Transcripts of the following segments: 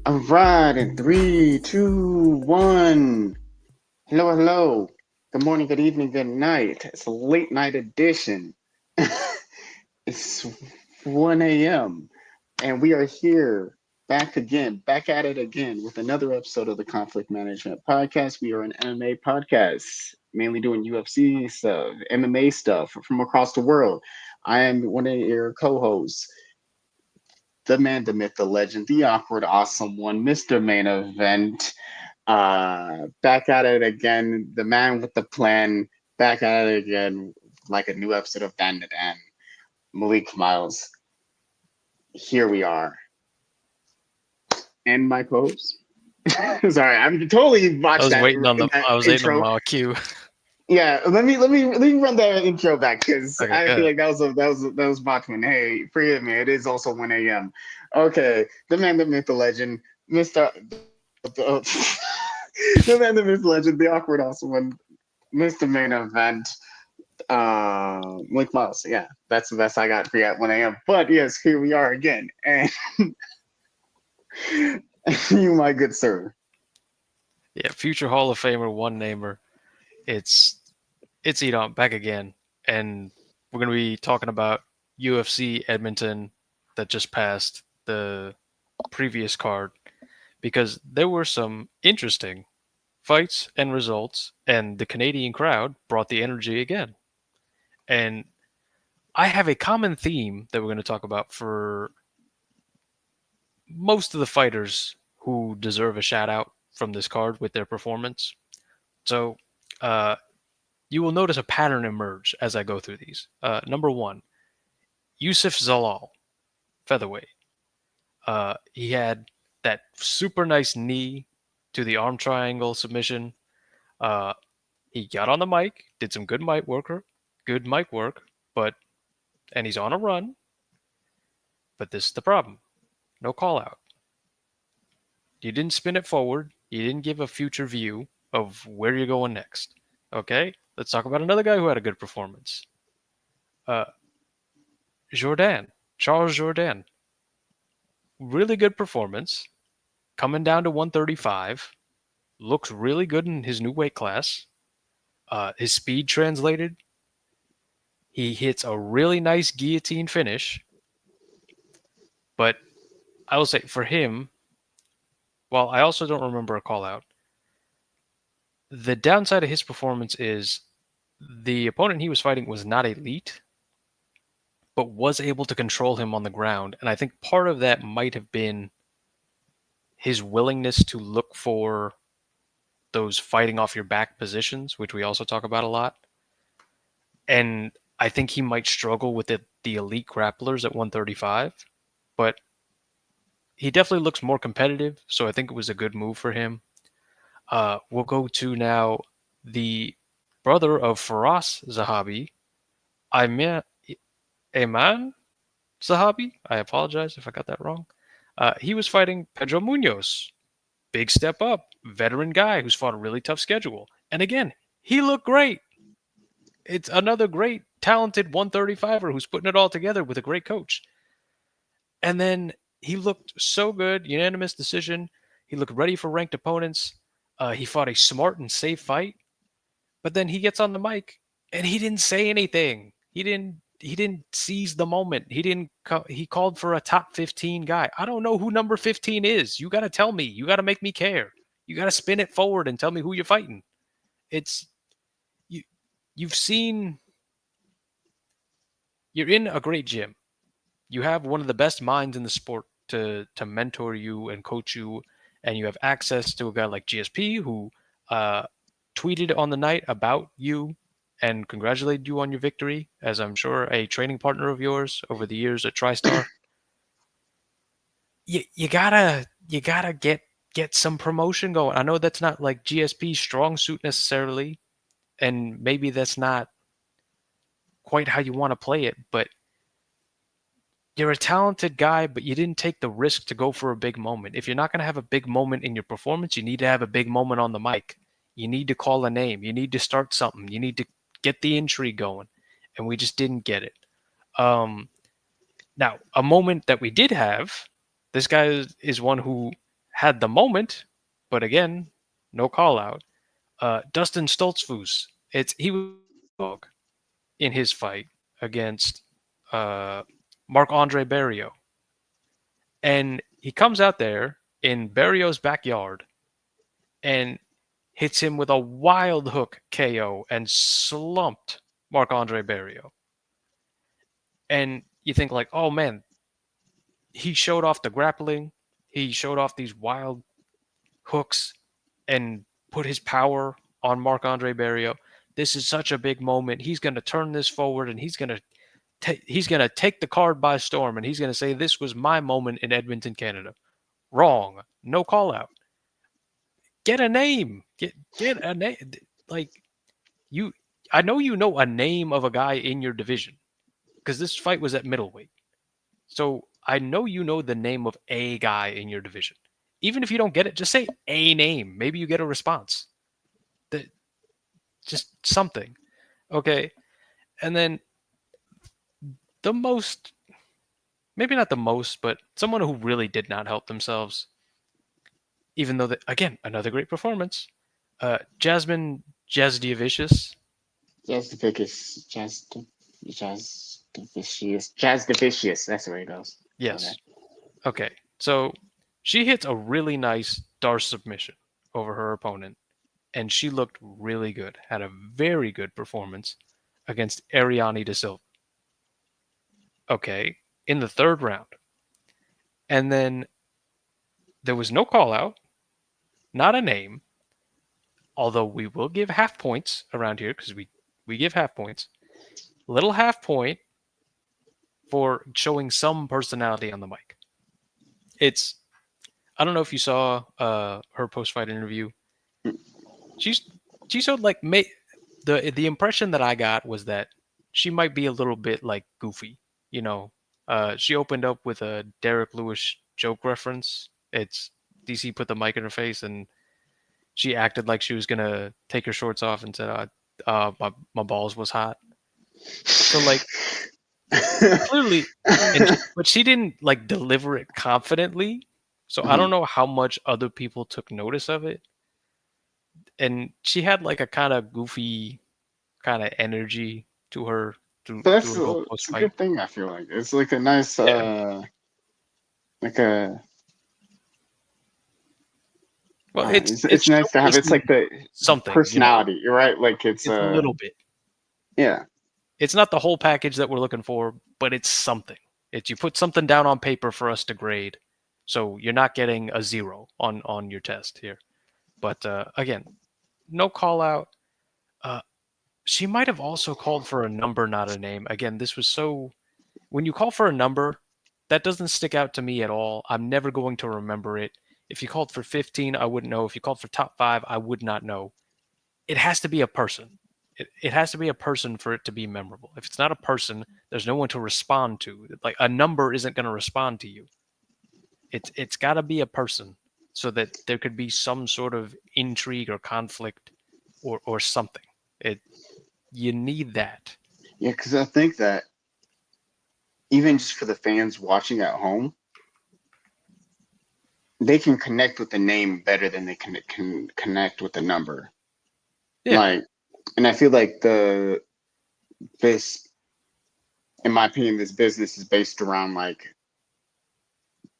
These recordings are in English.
All right, in three, two, one. Hello, hello. Good morning, good evening, good night. It's a late night edition. It's 1 a.m. and we are here back again, back at it again with another episode of the Conflict Management Podcast. We are an MMA podcast, mainly doing UFC stuff, MMA stuff from across the world. I am one of your co-hosts, the man, the myth, the legend, the awkward, awesome one, Mr. Main Event. Back at it again, the man with the plan, back at it again, like a new episode of Dan to Dan. Malik Miles, here we are. And my co-host. Sorry, I'm totally I botched was that, waiting on the that I was waiting on intro. my cue. Yeah, let me run that intro back because Okay, I go feel ahead. like that was botchman. Hey, forgive me. It is also 1 a.m. Okay, the man, the myth, the legend, Mister. The man, the myth, the legend, the awkward, awesome one, Mr. Main Event. Link Miles. Yeah, that's the best I got for you at 1 a.m. But yes, here we are again, and you, my good sir. Yeah, future Hall of Famer, one namer. It's it's Edom back again, and we're gonna be talking about UFC Edmonton that just passed the previous card because there were some interesting fights and results, and the Canadian crowd brought the energy again. And I have a common theme that we're going to talk about for most of the fighters who deserve a shout out from this card with their performance. So, uh, you will notice a pattern emerge as I go through these. Number one, Yusuf Zalal, featherweight. He had that super nice knee to the arm triangle submission. Uh, he got on the mic, did some good mic work, but and he's on a run. But this is the problem: no call out. You didn't spin it forward. You didn't give a future view of where you're going next. Okay, let's talk about another guy who had a good performance. Uh, Jordan, Charles Jordan, really good performance. Coming down to 135, looks really good in his new weight class. His speed translated. He hits a really nice guillotine finish. But I will say for him, while I also don't remember a call out, the downside of his performance is the opponent he was fighting was not elite, but was able to control him on the ground. And I think part of that might have been his willingness to look for those fighting off your back positions, which we also talk about a lot. And I think he might struggle with the elite grapplers at 135, but he definitely looks more competitive. So I think it was a good move for him. We'll go to now the brother of Faraz Zahabi, Ayman Ayman Zahabi. I apologize if I got that wrong. He was fighting Pedro Munoz. Big step up, veteran guy who's fought a really tough schedule. And again, he looked great. It's another great, talented 135er who's putting it all together with a great coach. And then he looked so good, unanimous decision. He looked ready for ranked opponents. He fought a smart and safe fight. But then he gets on the mic and he didn't say anything. He didn't seize the moment. He called for a top 15 guy. I don't know who number 15 is. You got to tell me. You got to make me care. You got to spin it forward and tell me who you're fighting. It's you you've seen you're in a great gym. You have one of the best minds in the sport to mentor you and coach you, and you have access to a guy like GSP who uh, tweeted on the night about you and congratulated you on your victory, as I'm sure a training partner of yours over the years at TriStar. You gotta get some promotion going. I know that's not like GSP's strong suit necessarily, and maybe that's not quite how you want to play it, but you're a talented guy, but you didn't take the risk to go for a big moment. If you're not going to have a big moment in your performance, you need to have a big moment on the mic. You need to call a name. You need to start something. You need to get the intrigue going. And we just didn't get it. Um, Now, a moment that we did have, this guy is one who had the moment, but again, no call out. Dustin Stoltzfus, he was dog in his fight against uh, Marc Andre Barrio, and he comes out there in Barrio's backyard and hits him with a wild hook KO and slumped Marc Andre Barrio. And you think like, oh man, he showed off the grappling, he showed off these wild hooks and put his power on Marc Andre Barrio. This is such a big moment. He's going to turn this forward, and he's going to take the card by storm, and he's going to say this was my moment in Edmonton, Canada. Wrong. No call out. Get a name. Get a name. Like you, I know you know a name of a guy in your division because this fight was at middleweight. So I know you know the name of a guy in your division. Even if you don't get it, just say a name. Maybe you get a response. That just something. Okay. And then the most, maybe not the most, but someone who really did not help themselves, even though, again, another great performance. Jasmine Jasdiavicius. Jazz That's the way it goes. Yes. Okay. So she hits a really nice Darce submission over her opponent, and she looked really good. Had a very good performance against Ariane De Silva. Okay. In the third round. And then there was no call out, not a name, although we will give half points around here because we give half points. Little half point for showing some personality on the mic. I don't know if you saw her post-fight interview. She showed like the impression that I got was that she might be a little bit like goofy. You know, she opened up with a Derek Lewis joke reference. It's DC put the mic in her face and she acted like she was gonna take her shorts off and said, my balls was hot." So like clearly, but she didn't like deliver it confidently. So I don't know how much other people took notice of it. And she had like a kind of goofy kind of energy to her That's through her whole post it's a fight. good thing. I feel like it's like a nice, Yeah. like a. Well, It's nice to have. It's showcasing like the something, personality, right? Like it's It's a little bit. yeah. It's not the whole package that we're looking for, but it's something. It's you put something down on paper for us to grade. So you're not getting a 0 on your test here. But again, no call out. Uh, she might have also called for a number, not a name. Again, this was so. When you call for a number, that doesn't stick out to me at all. I'm never going to remember it. If you called for 15, I wouldn't know. If you called for top 5, I would not know. It has to be a person. It has to be a person for it to be memorable. If it's not a person, there's no one to respond to. Like a number isn't going to respond to you. It's got to be a person so that there could be some sort of intrigue or conflict or something. You need that. Yeah, because I think that even just for the fans watching at home, they can connect with the name better than they can connect with the number. Yeah. Like, and I feel like this, in my opinion, this business is based around like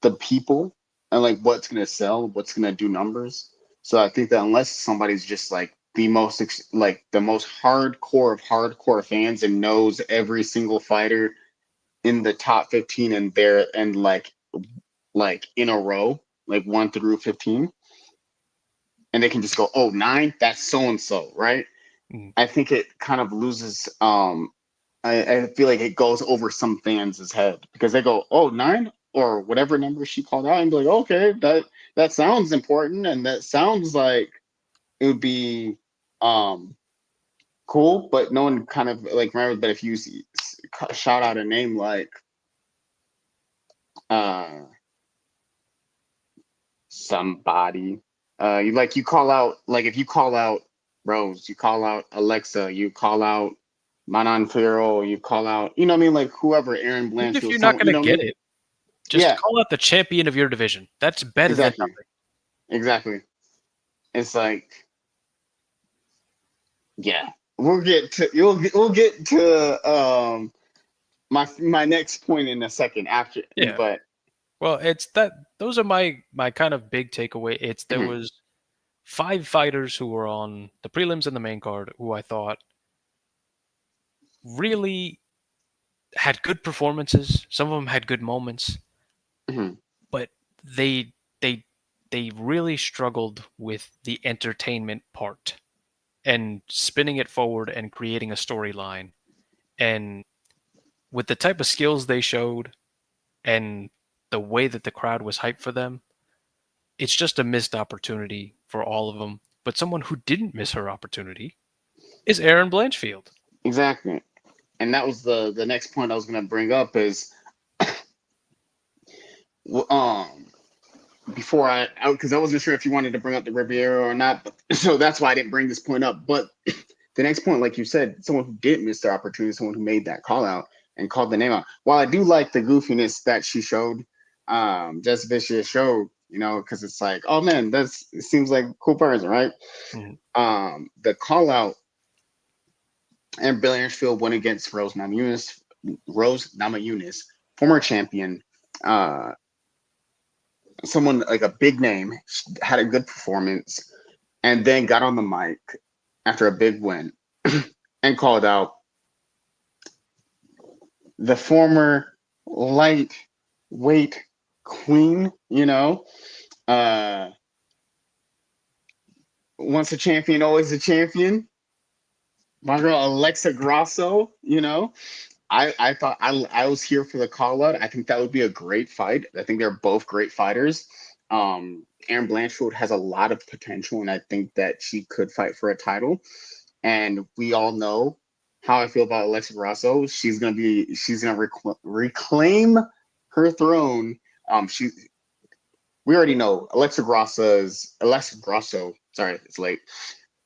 the people and like what's gonna sell, what's gonna do numbers. So I think that unless somebody's just like the most like the most hardcore of hardcore fans and knows every single fighter in the top 15 and there and like in a row, like 1 through 15, and they can just go, oh, 9, that's so and so, right? Mm. I think it kind of loses. I feel like it goes over some fans' head because they go, oh, 9 or whatever number she called out, and be like, okay, that sounds important, and that sounds like it would be cool, but no one kind of like remember. But if you shout out a name like uh somebody, you call out, like if you call out Rose, you call out Alexa, you call out Manon Farrell, you call out, you know what I mean, like whoever, Aaron Even if Blanchfield, you're not someone, going you to know what I get mean? it, just Yeah, call out the champion of your division. That's better than exactly. nothing. exactly. It's like, yeah, we'll get to my next point in a second after, Yeah. but Well, it's that those are my kind of big takeaway. It's there mhm, was five fighters who were on the prelims and the main card who I thought really had good performances. Some of them had good moments, mhm, but they they they really struggled with the entertainment part and spinning it forward and creating a storyline. And with the type of skills they showed and the way that the crowd was hyped for them, it's just a missed opportunity for all of them. But someone who didn't miss her opportunity is Aaron Blanchfield. exactly. And that was the next point I was gonna bring up is um before because I wasn't sure if you wanted to bring up the Riviera or not, but, so that's why I didn't bring this point up. But the next point, like you said, someone who did miss their opportunity, someone who made that call out and called the name out. While I do like the goofiness that she showed, Jess Vicious showed, because it's like, oh man, it seems like a cool person, right? Mhm. The call out and Blanchfield went against Rose Namajunas, former champion, uh, someone like a big name, had a good performance, and then got on the mic after a big win and called out the former lightweight queen, uh, once a champion, always a champion. My girl Alexa Grasso, I thought I was here for the call out. I think that would be a great fight. I think they're both great fighters. Aaron Blanchfield has a lot of potential, and I think that she could fight for a title. And we all know how I feel about Alexa Grasso. She's gonna reclaim her throne. She We already know Alexa Grasso. Sorry, it's late.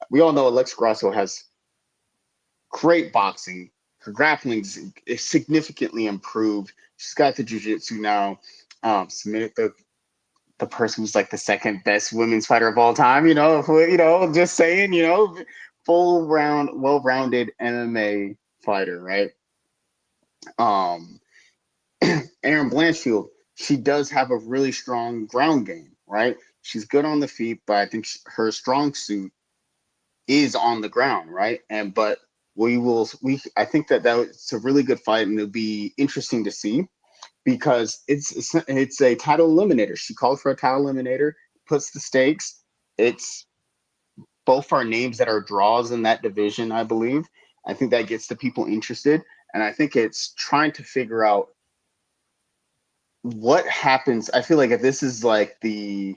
We all know Alexa Grasso has great boxing. Her grappling is significantly improved. She's got the jujitsu now. Submitted the person who's like the second best women's fighter of all time. Just saying. Full round, well-rounded MMA fighter, right? Um, Aaron Blanchfield, she does have a really strong ground game, right? She's good on the feet, but I think her strong suit is on the ground, right? But I think that it's a really good fight, and it'll be interesting to see because it's a title eliminator. She called for a title eliminator, puts the stakes. It's both our names that are draws in that division, I believe. I think that gets the people interested, and I think it's trying to figure out what happens. I feel like if this is like the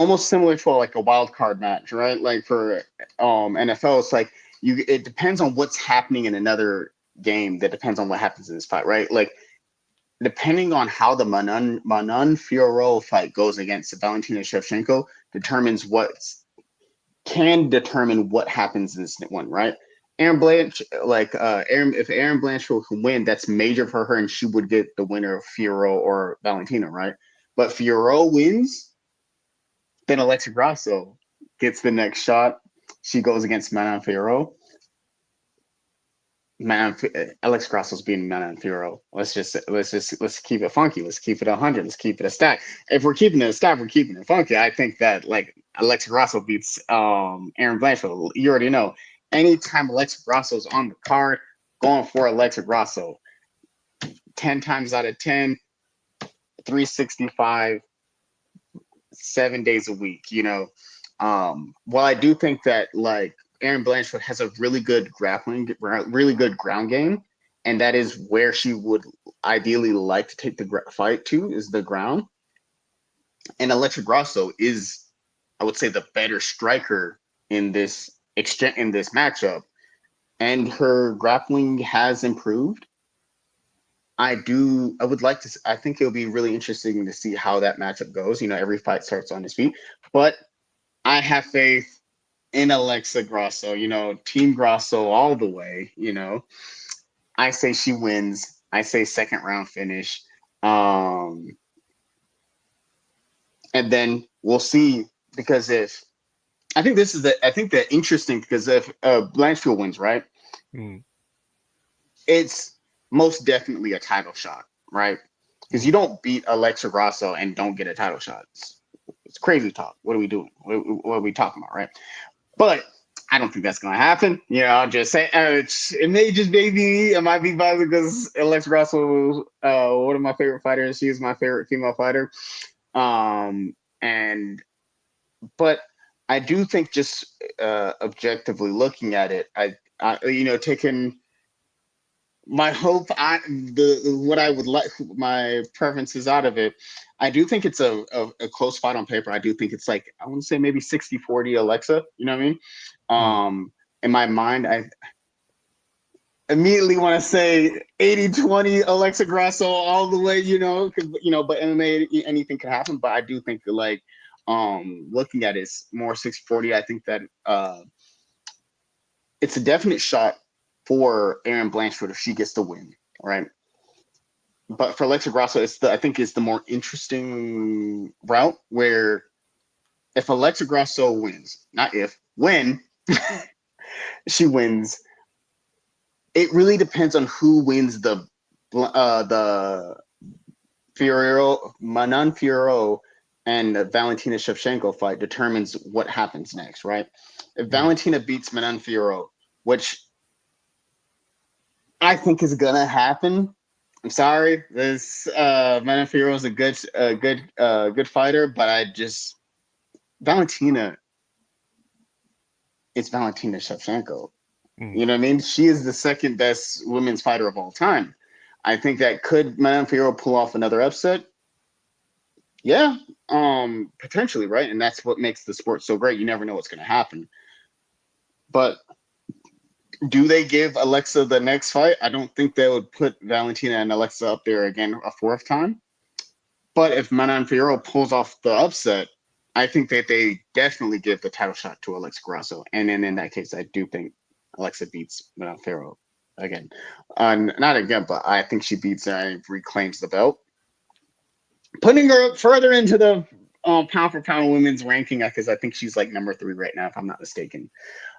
almost similar to like a wild card match, right? Like for NFL, it's like it depends on what's happening in another game that depends on what happens in this fight, right? Like depending on how the Manon Fiorot fight goes against Valentina Shevchenko can determine what happens in this one, right? Aaron Blanche, if Aaron Blanchfield can win, that's major for her, and she would get the winner of Fiorot or Valentina, right? But Fiorot wins, then Alexa Grasso gets the next shot. She goes against Manon Fiorot. Alex Grasso's being Manon Fiorot. Let's keep it funky. Let's keep it 100. Let's keep it a stack. If we're keeping it a stack, we're keeping it funky. I think that like Alexa Grasso beats Aaron Blanchfield. You already know. Anytime Alexa Grasso's on the card, going for Alexa Grasso. 10 times out of 10, 365, 7 days a week. While I do think that like Aaron Blanchfield has a really good ground game, and that is where she would ideally like to take the fight to is the ground. And Alexa Grasso is, I would say, the better striker in this matchup, and her grappling has improved. I would like to. I think it'll be really interesting to see how that matchup goes. Every fight starts on his feet, but I have faith in Alexa Grasso, Team Grasso all the way. I say she wins. I say second round finish. Um, and then we'll see. Because if I think the interesting, because if Blanchfield wins, right, Mm, it's most definitely a title shot, right? Because mm. you don't beat Alexa Grasso and don't get a title shot. It's crazy talk. What are we doing? What are we talking about, right? But I don't think that's going to happen. You know, I'll just say it may just maybe it might be biased because Alexa Grasso was one of my favorite fighters. She is my favorite female fighter. And but I do think just objectively looking at it, taking my hope, what I would like, my preferences out of it. I do think it's a close fight on paper. I do think it's like, I want to say maybe 60-40 Alexa. You know what I mean? Mm. In my mind, I immediately want to say 80-20 Alexa Grasso all the way. But MMA, anything can happen. But I do think that, like, looking at it, it's more 60-40. I think that it's a definite shot for Erin Blanchfield if she gets the win, right? But for Alexa Grasso, I think it's the more interesting route where if Alexa Grasso wins, not if, when she wins, it really depends on who wins the Manon Fiorot and Valentina Shevchenko fight determines what happens next, right? If Mm. Valentina beats Manon Fiorot, which I think is gonna happen. I'm sorry, this Manon Fiorot is good fighter, but Valentina it's Valentina Shevchenko. Mm. You know what I mean? She is the second best women's fighter of all time. I think that could Manon Fiorot pull off another upset? Yeah, potentially, right? And that's what makes the sport so great. You never know what's going to happen. But do they give Alexa the next fight? I don't think they would put Valentina and Alexa up there again a fourth time. But if Manon Fiorot pulls off the upset, I think that they definitely give the title shot to Alexa Grasso. And then in that case, I do think Alexa beats Manon Fiorot again. Not again, but I think she beats her and reclaims the belt, putting her further into the pound for pound women's ranking, because I think she's like number 3 right now, if I'm not mistaken.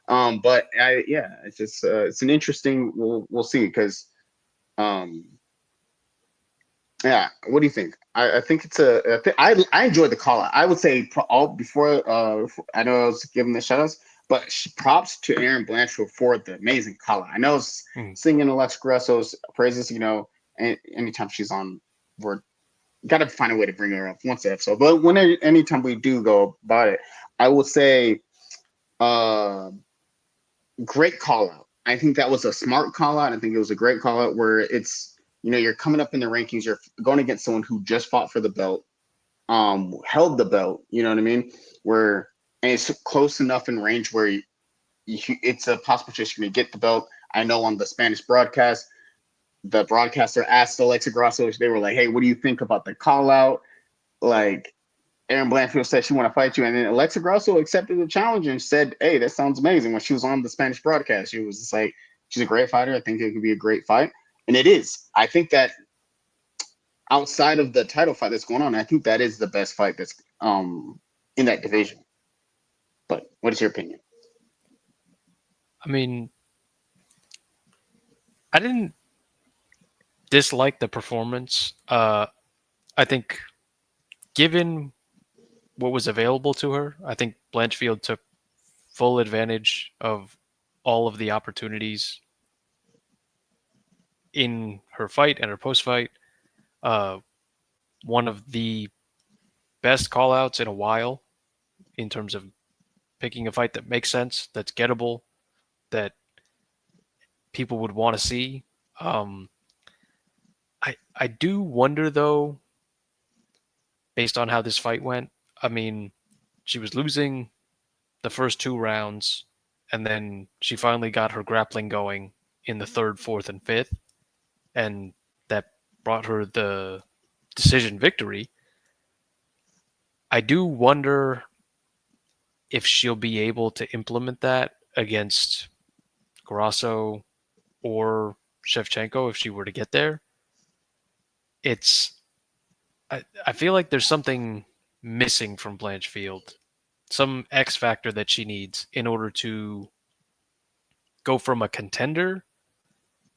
But yeah, it's just it's an interesting. We'll see, because um, yeah. What do you think? I think it's I enjoyed the call out. I would say all before. I know I was giving the shout outs, but props to Aaron Blanchard for the amazing call out. I know Mm. singing Alexa Grasso's praises. Anytime she's on, we're got to find a way to bring her up once the episode. But anytime we do go about it, I would say, uh, great call out. I think that was a smart call out. I think it was a great call out where you're coming up in the rankings, you're going against someone who just fought for the belt, held the belt, you know what I mean? And it's close enough in range where it's a possible chance you're going to get the belt. I know on the Spanish broadcast, the broadcaster asked Alexa Grasso, they were like, hey, what do you think about the call out? Like, Aaron Blanchfield said she want to fight you, and then Alexa Grasso accepted the challenge and said, "Hey, that sounds amazing." When she was on the Spanish broadcast, she was just like, "She's a great fighter. I think it could be a great fight," and it is. I think that outside of the title fight that's going on, I think that is the best fight that's in that division. But what is your opinion? I mean, I didn't dislike the performance. I think, given what was available to her, I think Blanchfield took full advantage of all of the opportunities in her fight and her post fight. Uh, one of the best call outs in a while in terms of picking a fight that makes sense, that's gettable, that people would want to see. Um, I do wonder, though, based on how this fight went. I mean, she was losing the first 2 rounds, and then she finally got her grappling going in the third, fourth, and fifth, and that brought her the decision victory. I do wonder if she'll be able to implement that against Grasso or Shevchenko if she were to get there. It's I feel like there's something missing from Blanchfield, some X factor that she needs in order to go from a contender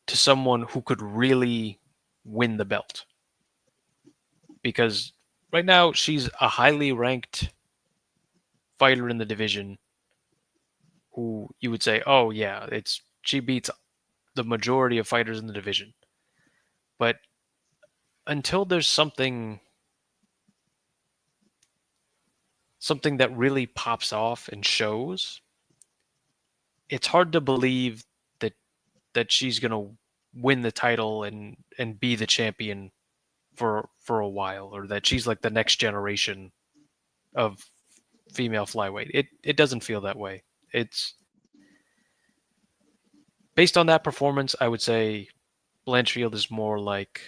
to someone who could really win the belt. Because right now she's a highly ranked fighter in the division who you would say, "Oh yeah, it's she beats the majority of fighters in the division." But until there's something that really pops off and shows, it's hard to believe that she's going to win the title and be the champion for a while, or that she's like the next generation of female flyweight. It doesn't feel that way. It's based on that performance, I would say Blanchfield is more like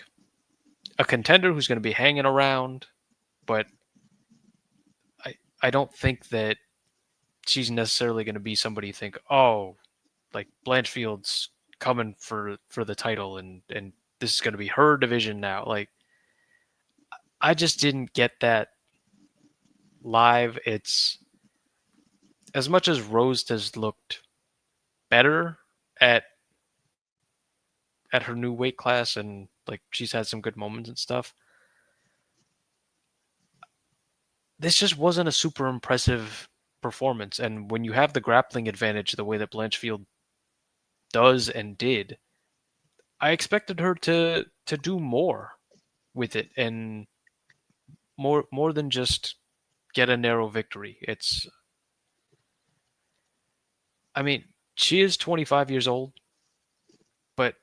a contender who's going to be hanging around, but I don't think that she's necessarily going to be somebody you think, oh, like Blanchfield's coming for the title and this is going to be her division now. Like I just didn't get that live. It's as much as Rose has looked better at her new weight class and like she's had some good moments and stuff. This just wasn't a super impressive performance. And when you have the grappling advantage the way that Blanchfield does and did, I expected her to do more with it and more than just get a narrow victory. It's I mean, she is 25 years old, but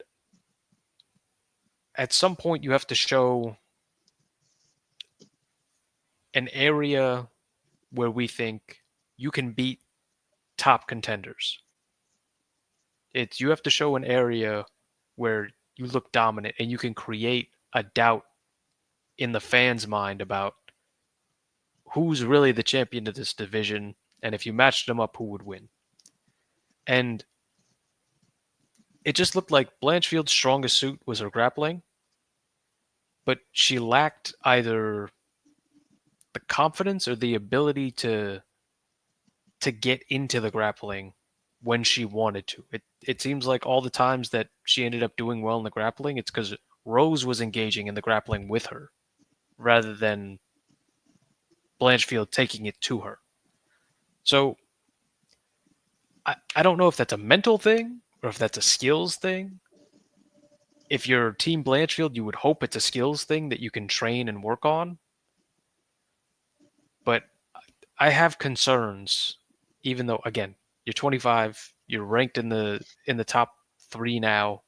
at some point you have to show an area where we think you can beat top contenders. It's you have to show an area where you look dominant and you can create a doubt in the fans' mind about who's really the champion of this division, and if you matched them up, who would win. And it just looked like Blanchfield's strongest suit was her grappling, but she lacked either the confidence or the ability to get into the grappling when she wanted to. It seems like all the times that she ended up doing well in the grappling, it's because Rose was engaging in the grappling with her rather than Blanchfield taking it to her. So I don't know if that's a mental thing or if that's a skills thing. If you're Team Blanchfield, you would hope it's a skills thing that you can train and work on. But I have concerns, even though again, you're 25, you're ranked in the top 3 now.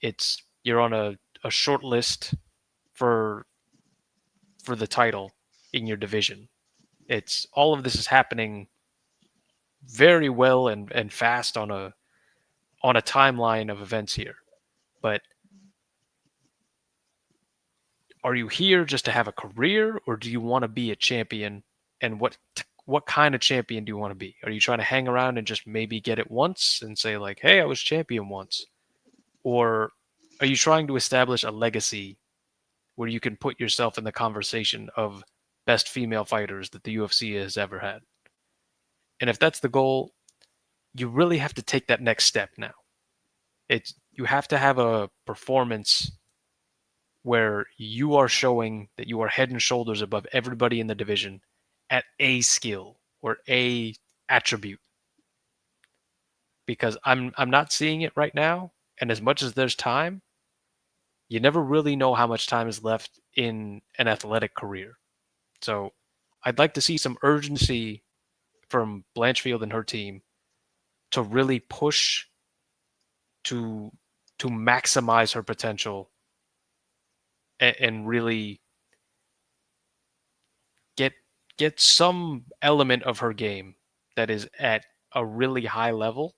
It's you're on a short list for the title in your division. It's all of this is happening very well and fast on a timeline of events here. But are you here just to have a career, or do you want to be a champion? And what kind of champion do you want to be? Are you trying to hang around and just maybe get it once and say like, "Hey, I was champion once," or are you trying to establish a legacy where you can put yourself in the conversation of best female fighters that the UFC has ever had? And if that's the goal, you really have to take that next step now. It's you have to have a performance where you are showing that you are head and shoulders above everybody in the division at a skill or a attribute, because I'm not seeing it right now, and as much as there's time, you never really know how much time is left in an athletic career. So I'd like to see some urgency from Blanchfield and her team to really push to maximize her potential and really get some element of her game that is at a really high level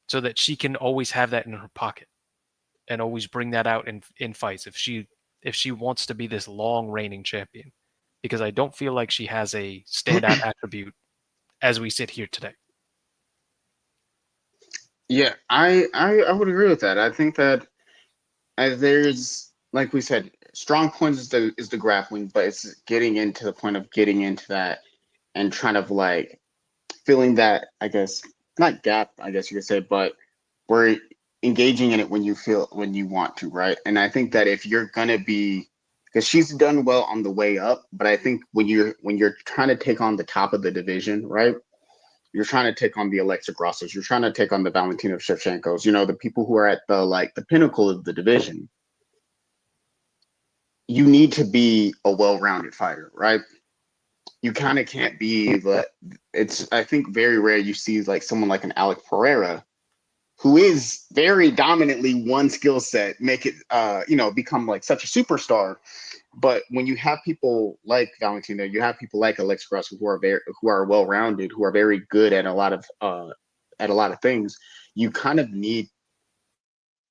so that she can always have that in her pocket and always bring that out in fights if she wants to be this long reigning champion, because I don't feel like she has a standout attribute as we sit here today. Yeah, I would agree with that. I think that there's like we said, strong points is the grappling, but it's getting into the point of getting into that and trying to like filling that, I guess, not gap, I guess you could say, but we're engaging in it when you feel when you want to, right? And I think that if you're gonna be because she's done well on the way up, but I think when you're trying to take on the top of the division, right? You're trying to take on the Alexa Grossos, you're trying to take on the Valentina Shevchenkos, the people who are at the like the pinnacle of the division. You need to be a well-rounded fighter, right? You kind of can't be the. It's I think very rare you see like someone like an Alex Pereira who is very dominantly one skill set make it become like such a superstar. But when you have people like Valentina, you have people like Alex Grasso who are well rounded, who are very good at a lot of things. You kind of need,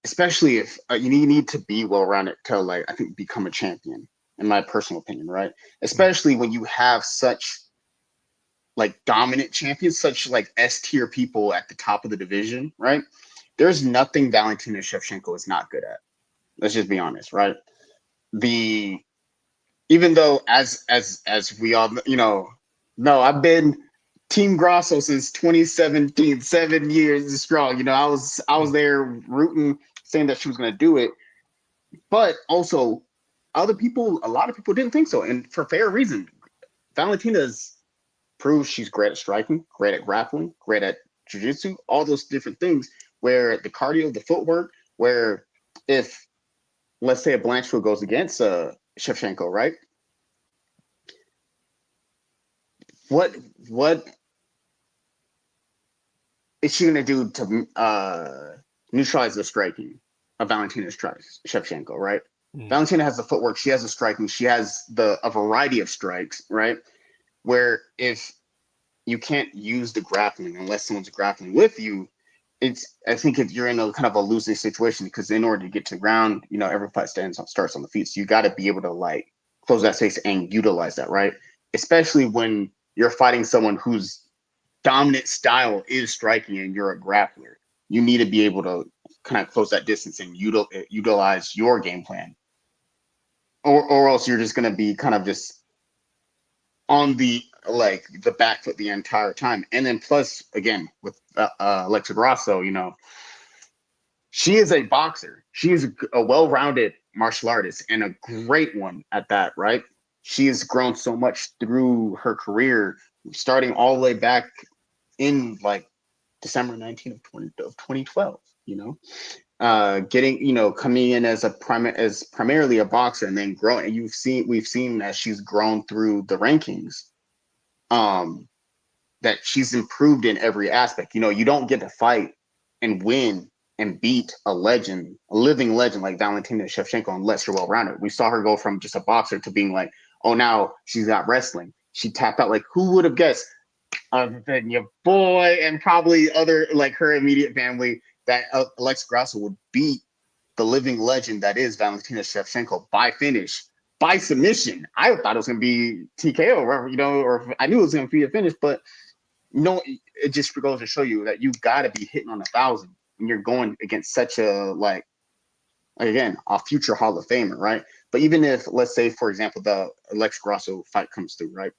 especially if you need to be well rounded to like I think become a champion, in my personal opinion, right? Especially when you have such like dominant champions, such like S tier people at the top of the division, right? There's nothing Valentina Shevchenko is not good at. Let's just be honest, right? The Even though as we all no, I've been Team Grosso since 2017, 7 years strong. I was there rooting, saying that she was going to do it, but also a lot of people didn't think so, and for fair reason. Valentina's proves she's great at striking, great at grappling, great at jiu-jitsu, all those different things where the cardio, the footwork, where if let's say a Blanchfield goes against Shevchenko, right? What what is she gonna do to neutralize the striking of Valentina Shevchenko, right? Mm. Valentina has the footwork, she has the striking, she has a variety of strikes, right? Where if you can't use the grappling unless someone's grappling with you. I think if you're in a kind of a losing situation because in order to get to the ground, every fight starts on the feet. So you got to be able to like close that space and utilize that, right? Especially when you're fighting someone whose dominant style is striking and you're a grappler. You need to be able to kind of close that distance and utilize your game plan, or else you're just going to be kind of just on the back foot the entire time. And then plus again with Alexa Grasso, she is a boxer. She is a well-rounded martial artist and a great one at that, right? She has grown so much through her career, starting all the way back in like December 19th of 2012, getting, coming in as as primarily a boxer and then growing. And we've seen as she's grown through the rankings, um, that she's improved in every aspect. You don't get to fight and win and beat a legend, a living legend like Valentina Shevchenko unless you're well rounded. We saw her go from just a boxer to being like, oh, now she's got wrestling. She tapped out. Like, who would have guessed, other than your boy and probably other like her immediate family, that Alexa Grasso would beat the living legend that is Valentina Shevchenko by finish, by submission. I thought it was going to be TKO, or I knew it was going to be a finish, but no, it just goes to show you that you got to be hitting on 1,000 when you're going against such a like again a future Hall of Famer, right? But even if let's say for example the Alexa Grasso fight comes through, right,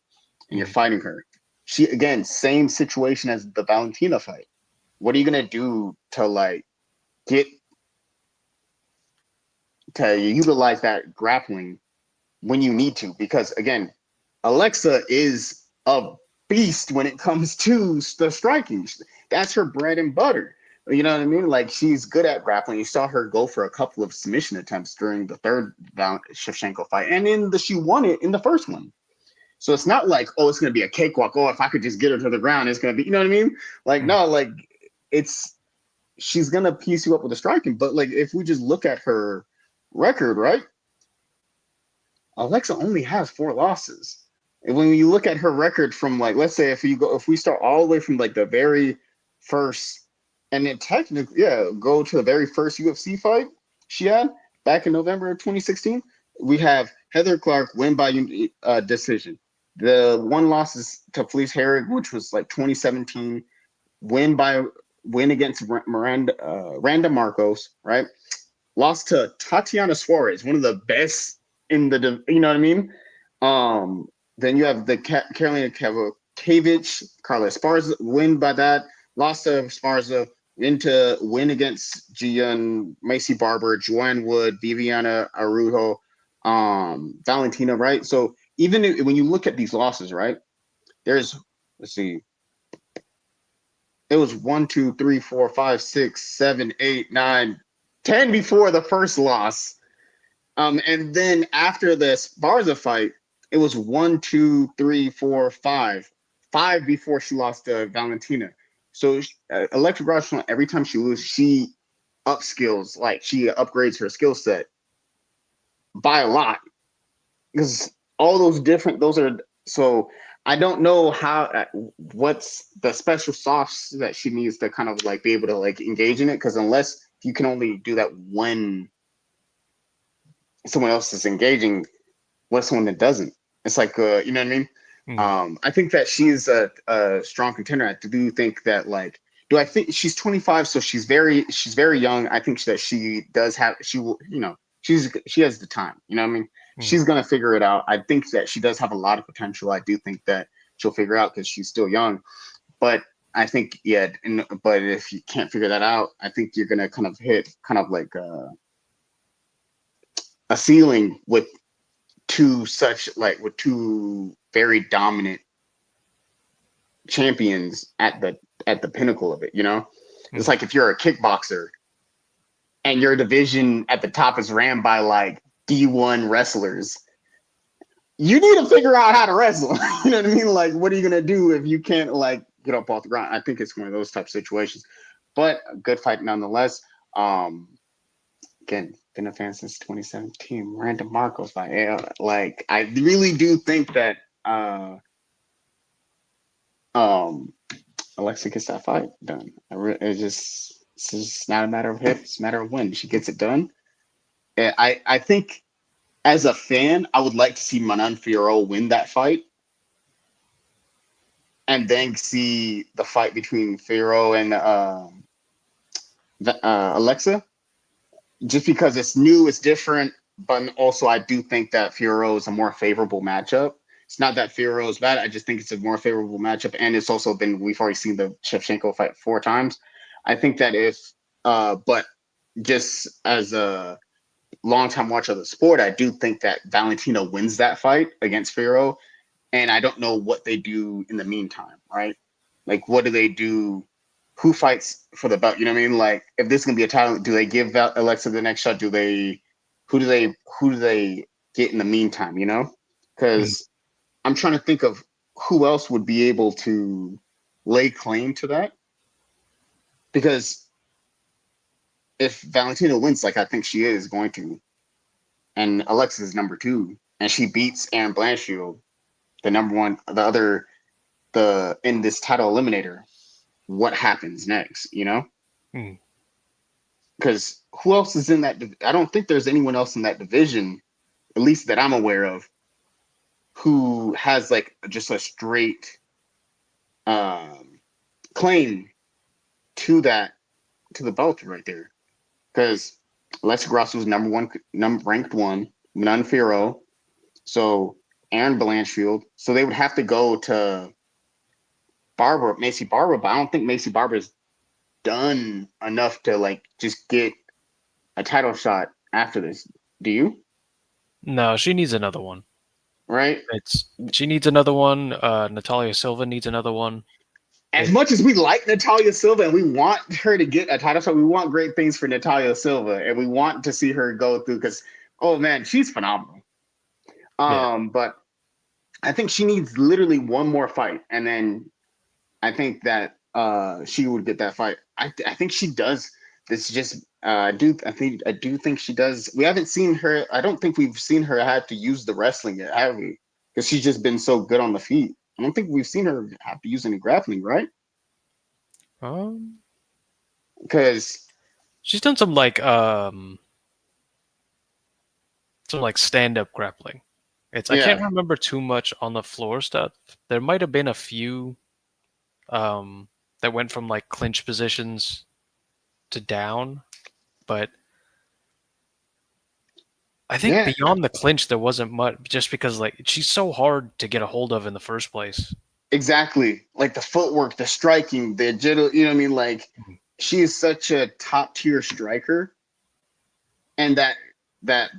and you're fighting her, she again same situation as the Valentina fight. What are you gonna do to like get to utilize that grappling when you need to? Because again, Alexa is a beast when it comes to the striking. That's her bread and butter. You know what I mean? Like she's good at grappling. You saw her go for a couple of submission attempts during the third Shevchenko fight, and she won it in the first one. So it's not like, oh, it's going to be a cakewalk. Oh, if I could just get her to the ground, it's going to be, you know what I mean? Like, no, like it's she's going to piece you up with the striking. But like if we just look at her record, right? Alexa only has 4 losses. And when you look at her record from like, let's say if we start all the way from like the very first, and then technically, yeah, go to the very first UFC fight she had back in November of 2016, we have Heather Clark win by decision. The one loss is to Felice Herrig, which was like 2017, win against Randa Marcos, right? lost to Tatiana Suarez, one of the best in the, you know what I mean? Then you have the Karolina Kavich, Carla Esparza, win by that. Lost to Esparza, into win against Gian, Macy Barber, Joanne Wood, Viviana Arujo, Valentina, right? So even when you look at these losses, right? There's, let's see, it was 1, 2, 3, 4, 5, 6, 7, 8, 9, 10 before the first loss. And then after this Barza fight, it was 1, 2, 3, 4, 5, 5 before she lost to Valentina. So Electra Grashman, every time she loses, she upskills, like she upgrades her skill set by a lot, because all those different, those are, so I don't know how, what's the special sauce that she needs to kind of like be able to like engage in it, because unless you can only do that when someone else is engaging, what's someone that doesn't? It's like, you know what I mean? Mm. I think that she's a strong contender. I do think that, like, do I think she's 25, so she's very young. I think that she does have, she will, you know, she has the time. You know what I mean? Mm. She's gonna figure it out. I think that she does have a lot of potential. I do think that she'll figure out because she's still young. But I think, yeah, but if you can't figure that out, I think you're gonna kind of hit kind of like a ceiling with two very dominant champions at the pinnacle of it, you know? It's Mm. like if you're a kickboxer and your division at the top is ran by like D1 wrestlers, you need to figure out how to wrestle. You know what I mean? Like, what are you gonna do if you can't like get up off the ground? I think it's one of those type of situations. But a good fight nonetheless. Again, been a fan since 2017. Miranda Marcos by like, I really do think that um Alexa gets that fight done. It's just not a matter of if, it's a matter of when she gets it done. And I think as a fan, I would like to see Manon Fiorot win that fight, and then see the fight between Fiorot and Alexa, just because it's new, it's different. But also, I do think that Fiorot is a more favorable matchup. It's not that Fiorot is bad. I just think it's a more favorable matchup, and it's also been, we've already seen the Shevchenko fight 4 times. I think that if, but just as a longtime watcher of the sport, I do think that Valentina wins that fight against Fiorot, and I don't know what they do in the meantime, right? Like, what do they do? Who fights for the belt? You know what I mean? Like, if this is gonna be a title, do they give Alexa the next shot? Do they? Who do they get in the meantime? You know, Mm. because I'm trying to think of who else would be able to lay claim to that. Because if Valentina wins, like I think she is going to, and Alexa is number 2, and she beats Aaron Blanchfield, the number 1, the in this title eliminator, what happens next? You know, Mm. because who else is in that? I don't think there's anyone else in that division, at least that I'm aware of, who has like just a straight um, claim to that, to the belt right there. Because Alexa Grasso's number 1, ranked 1, Manon Fiorot, so Aaron Blanchfield, so they would have to go to Macy Barber, but I don't think Macy Barber's done enough to like just get a title shot after this. Do you? No, she needs another one. Right? She needs another one. Natalia Silva needs another one. As It much as we like Natalia Silva and we want her to get a title shot, we want great things for Natalia Silva, and we want to see her go through, because, oh man, she's phenomenal. Yeah. But I think she needs literally one more fight, and then I think that she would get that fight. I think she does. This just I do think she does. We haven't seen her. I don't think we've seen her have to use the wrestling yet, have we? Because she's just been so good on the feet. I don't think we've seen her have to use any grappling, right? Um, Because she's done some like stand-up grappling. I can't yeah, remember too much on the floor stuff. There might have been a few um that went from like clinch positions to down, but I think Yeah, beyond the clinch, there wasn't much, just because like she's so hard to get a hold of in the first place. exactly. Like the footwork, the striking, the agility, you know what I mean? Like Mhm. she is such a top tier striker, and that that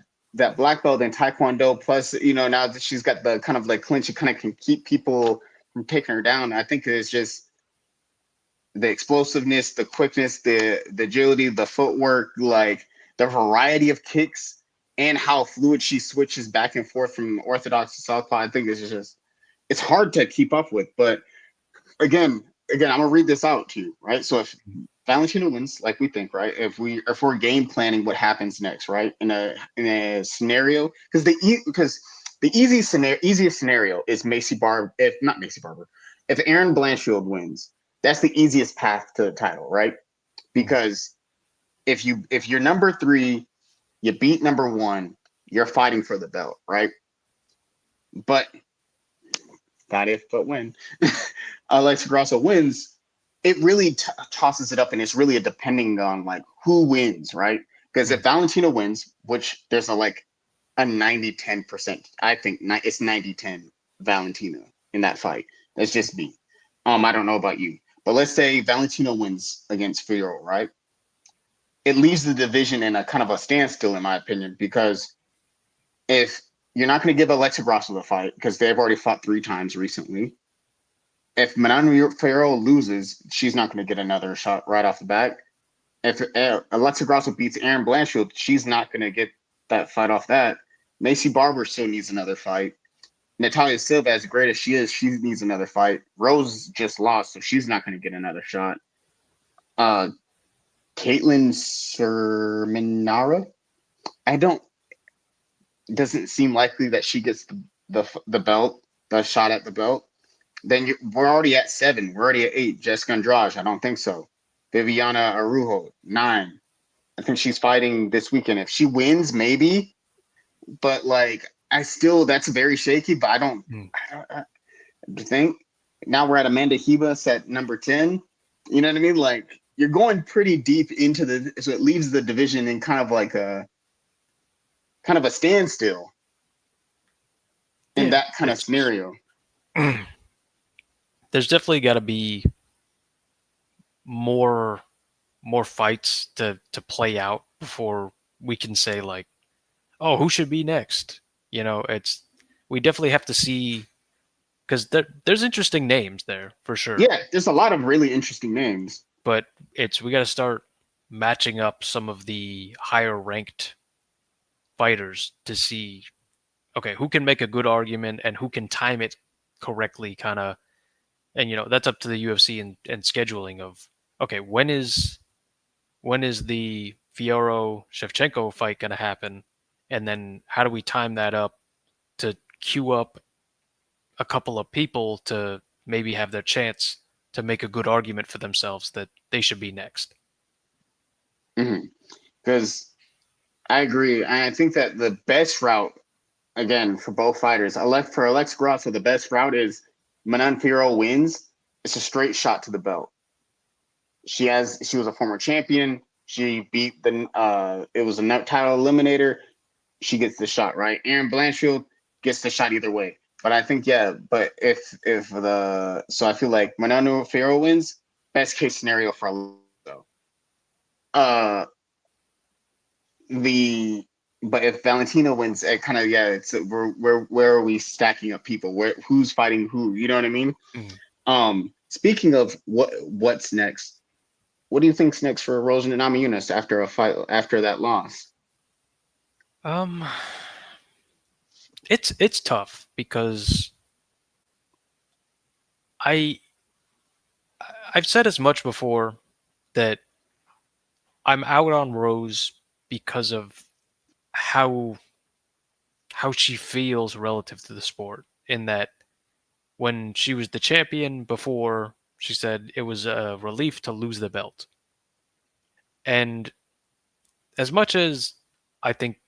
black belt in Taekwondo, plus now that she's got the kind of like clinch, it kind of can keep people from taking her down. I think it's just the explosiveness, the quickness, the agility, the footwork, like the variety of kicks, and how fluid she switches back and forth from orthodox to southpaw. I think it's hard to keep up with. But again, I'm gonna read this out to you, right? So if Valentina wins, like we think, right? If we're game planning what happens next, right? In a scenario, because the easiest scenario is Macy Barber. If not Macy Barber, if Aaron Blanchfield wins, that's the easiest path to the title, right? Mhm. Because if you're number three, you beat number one, you're fighting for the belt, right? But not if, but when Alexa Grasso wins, it really tosses it up, and it's really a depending on like who wins, right? Because if Mhm. Valentina wins, which there's a 90-10%, I think it's 90-10 Valentina in that fight. That's just me. I don't know about you, but let's say Valentina wins against Fiorot, right? It leaves the division in a kind of a standstill, in my opinion, because if you're not going to give Alexa Grasso the fight because they've already fought 3 times recently, if Manon Farrell loses, she's not going to get another shot right off the bat. If Alexa Grasso beats Aaron Blanchfield, she's not going to get that fight off that. Macy Barber still needs another fight. Natalia Silva, as great as she is, she needs another fight. Rose just lost, so she's not going to get another shot. Uh, Caitlin Serminara, I don't. Doesn't seem likely that she gets the belt, the shot at the belt. Then we're already at 7. We're already at 8. Jessica Andrade, I don't think so. Viviana Arujo, 9. I think she's fighting this weekend. If she wins, maybe. But like, that's very shaky. But I don't, Mhm. I think now we're at Amanda Hebus at number 10. You know what I mean? Like, you're going pretty deep into so it leaves the division in kind of a standstill in Yeah, that kind of scenario. there's definitely got to be more more fights to play out before we can say like, oh, who should be next? It's we definitely have to see, because there's interesting names there for sure, Yeah, there's a lot of really interesting names. but we got to start matching up some of the higher ranked fighters to see, okay, who can make a good argument and who can time it correctly, kind of. And that's up to the UFC and scheduling of, okay, when is the Fioro Shevchenko fight going to happen, and then how do we time that up to queue up a couple of people to maybe have their chance to make a good argument for themselves that they should be next. Because I agree. I think that the best route, again, for both fighters, for Alex Grasso, the best route is Manon Fiorot wins. It's a straight shot to the belt. She was a former champion. She beat it was a title eliminator. She gets the shot, right? Aaron Blanchfield gets the shot either way. But I think, yeah, but so I feel like Manon Fiorot wins, best case scenario for Alexa. Uh the but if Valentina wins, it kind of, yeah, it's where are we stacking up people? Who's fighting who? You know what I mean? Mm. Speaking of what's next, what do you think's next for Rosen and Namajunas after a fight after that loss? Um, it's tough because I I've said as much before that I'm out on Rose because of how she feels relative to the sport. In that, when she was the champion before, she said it was a relief to lose the belt. And as much as I think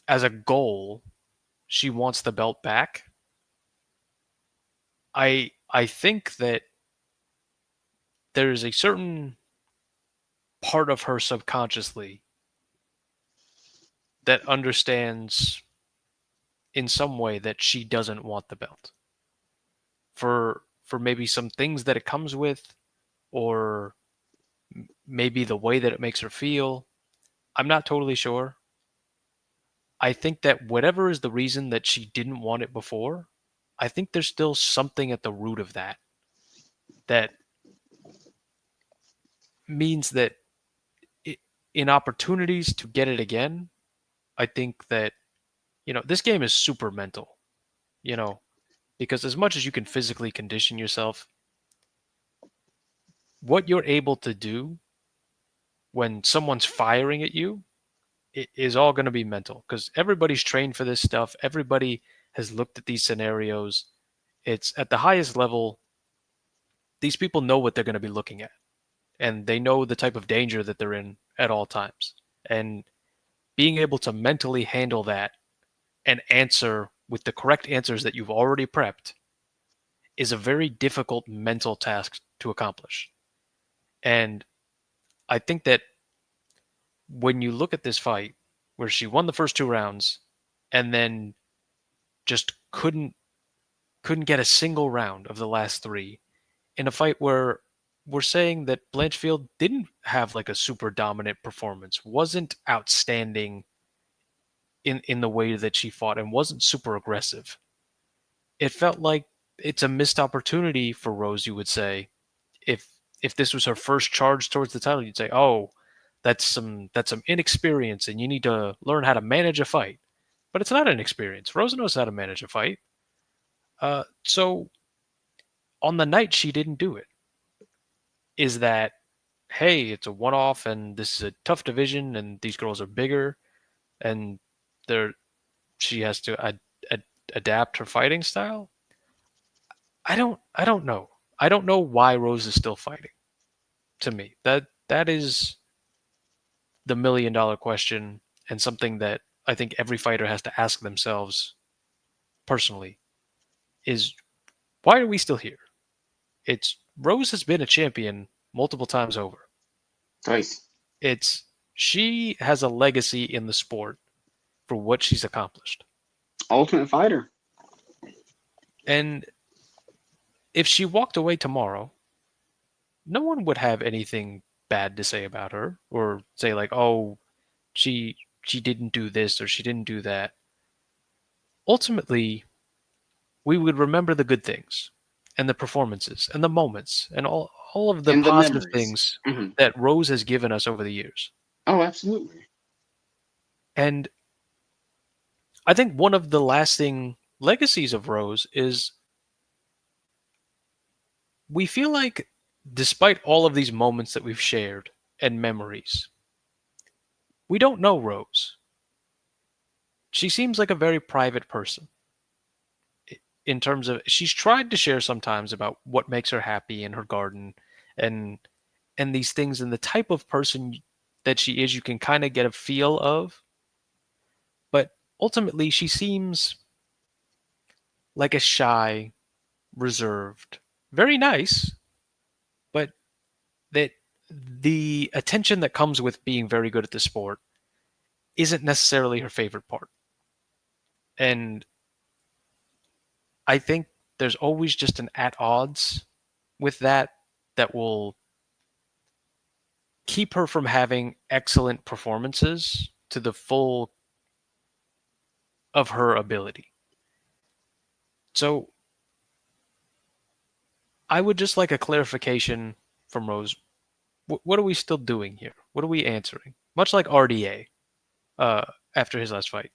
as a goal she wants the belt back, I think that there is a certain part of her subconsciously that understands in some way that she doesn't want the belt for maybe some things that it comes with, or maybe the way that it makes her feel. I'm not totally sure. I think that whatever is the reason that she didn't want it before, I think there's still something at the root of that that means that it, in opportunities to get it again, I think that, this game is super mental, you know, because as much as you can physically condition yourself, what you're able to do when someone's firing at you is all going to be mental, because everybody's trained for this stuff. Everybody has looked at these scenarios. It's at the highest level. These people know what they're going to be looking at, and they know the type of danger that they're in at all times. And being able to mentally handle that and answer with the correct answers that you've already prepped is a very difficult mental task to accomplish. And I think that when you look at this fight, where she won the first two rounds and then just couldn't get a single round of the last three, in a fight where we're saying that Blanchfield didn't have like a super dominant performance, wasn't outstanding in the way that she fought, and wasn't super aggressive. It felt like it's a missed opportunity for Rose, you would say. If if this was her first charge towards the title, you'd say, "Oh, that's some inexperience, and you need to learn how to manage a fight." But it's not inexperience. Rose knows how to manage a fight. So on the night she didn't do it, is that, hey, it's a one-off, and this is a tough division, and these girls are bigger, and they're she has to adapt her fighting style? I don't know. I don't know why Rose is still fighting. To me, that is the million-dollar question, and something that I think every fighter has to ask themselves personally, is why are we still here? It's Rose has been a champion multiple times over. Twice. It's She has a legacy in the sport for what she's accomplished. Ultimate Fighter. And if she walked away tomorrow, no one would have anything bad to say about her, or say like, "Oh, she didn't do this or she didn't do that." Ultimately, we would remember the good things and the performances and the moments and all of the And the positive memories. things Hmm. that Rose has given us over the years. Oh, absolutely. And I think one of the lasting legacies of Rose is we feel like, despite all of these moments that we've shared and memories, we don't know Rose. She seems like a very private person, in terms of she's tried to share sometimes about what makes her happy in her garden, and these things, and the type of person that she is, you can kind of get a feel of. But ultimately, she seems like a shy, reserved, very nice, but that the attention that comes with being very good at the sport isn't necessarily her favorite part. And I think there's always just an at odds with that will keep her from having excellent performances to the full of her ability. So I would just like a clarification from Rose. What are we still doing here? What are we answering? Much like RDA, after his last fight.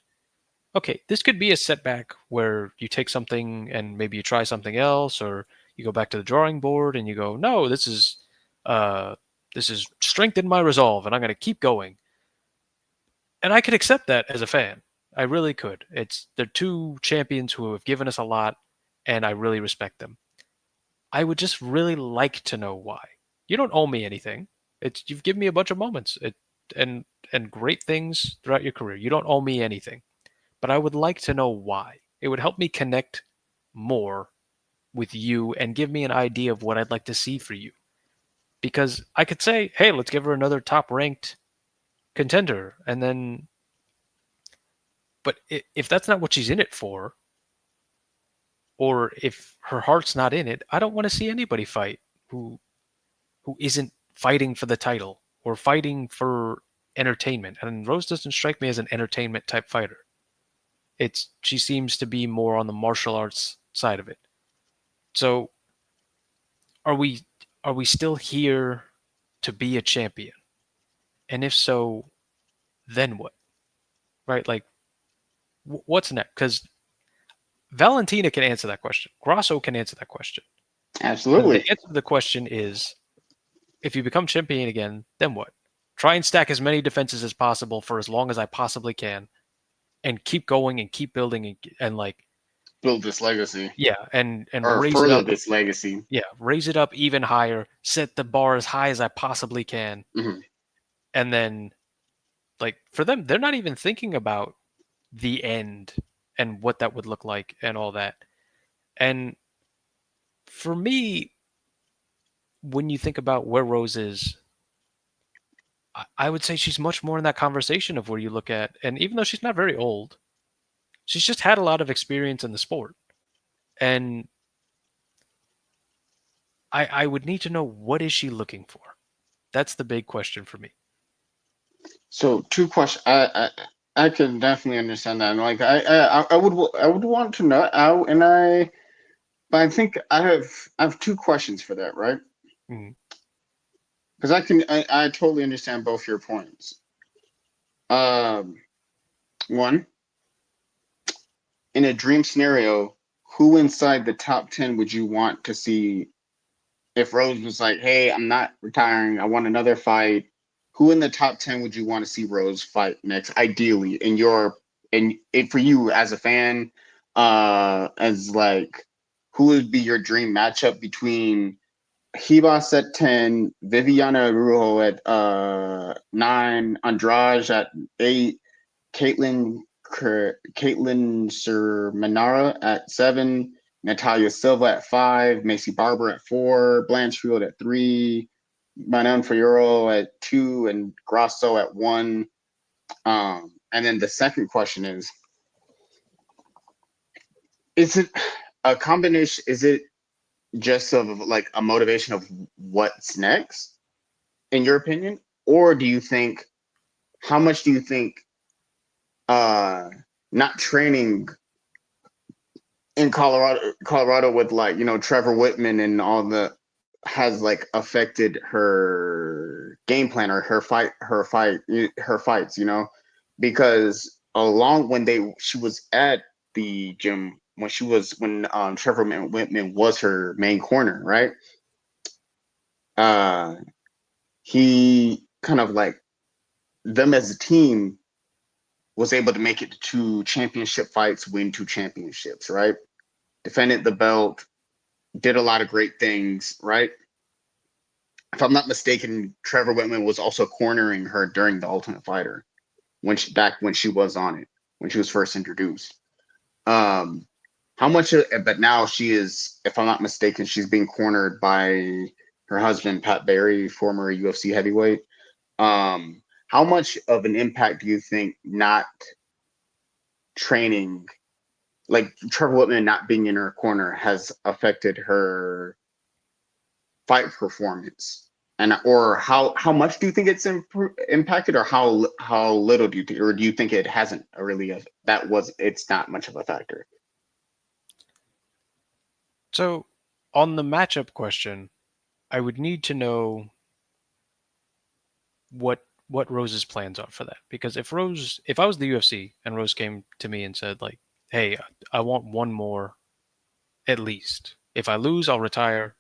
Okay, this could be a setback where you take something and maybe you try something else, or you go back to the drawing board and you go, no, uh, this is strengthened my resolve, and I'm going to keep going. And I could accept that as a fan. I really could. They're two champions who have given us a lot, and I really respect them. I would just really like to know why. You don't owe me anything. You've given me a bunch of moments, and and great things throughout your career. You don't owe me anything, but I would like to know why. It would help me connect more with you and give me an idea of what I'd like to see for you. Because I could say, hey, let's give her another top ranked contender, and then But if that's not what she's in it for, or if her heart's not in it, I don't want to see anybody fight who who isn't fighting for the title or fighting for entertainment. And Rose doesn't strike me as an entertainment type fighter. She seems to be more on the martial arts side of it. So are we are we still here to be a champion? And if so, then what? Right? Like what's next? Because Valentina can answer that question. Grasso can answer that question. The Absolutely. answer to the question is if you become champion again, then what? Try and stack as many defenses as possible for as long as I possibly can, and keep going and keep building and like Build this legacy yeah, and or raise it further up. this legacy. Yeah, raise it up even higher. Set the bar as high as I possibly can, Hmm. and then like for them, they're not even thinking about the end and what that would look like and all that. And for me, when you think about where Rose is, I would say she's much more in that conversation of where you look at, and even though she's not very old, she's just had a lot of experience in the sport. And I would need to know what is she looking for. That's the big question for me. So two questions. I can definitely understand that. And like I would want to know. But I think I have two questions for that, right? Mm. Because I totally understand both your points. Um, One, in a dream scenario, who inside the top 10 would you want to see if Rose was like, "Hey, I'm not retiring. I want another fight." Who in the top 10 would you want to see Rose fight next? Ideally, in your and for you as a fan, as like, who would be your dream matchup between Hibas at 10, Viviana Rujo at 9, Andrade at 8, Caitlin Manara at 7, Natalia Silva at 5, Macy Barber at 4, Blanchfield at 3, Manon Fioro at 2, and Grasso at 1. And then the second question is it a combination? Is it just of like a motivation of what's next, in your opinion? Or do you think, how much do you think uh, not training in Colorado with like Trevor Whitman and all the has like affected her game plan or her fights, because along when they she was at the gym when Trevor Whitman was her main corner, right? Uh, he kind of like them as a team was able to make it to two championship fights, win two championships, right? Defended the belt, did a lot of great things, right? If I'm not mistaken, Trevor Whitman was also cornering her during the Ultimate Fighter when she was on it, when she was first introduced. Um, how much? But now she is, if I'm not mistaken, she's being cornered by her husband Pat Barry, former UFC heavyweight. How much of an impact do you think not training, like Trevor Whitman not being in her corner, has affected her fight performance? And or how much do you think it's impacted, or how little do you think, or do you think it hasn't really it's not much of a factor? So on the matchup question, I would need to know what Rose's plans are for that. Because if I was the UFC and Rose came to me and said like, "Hey, I want one more at least. If I lose, I'll retire.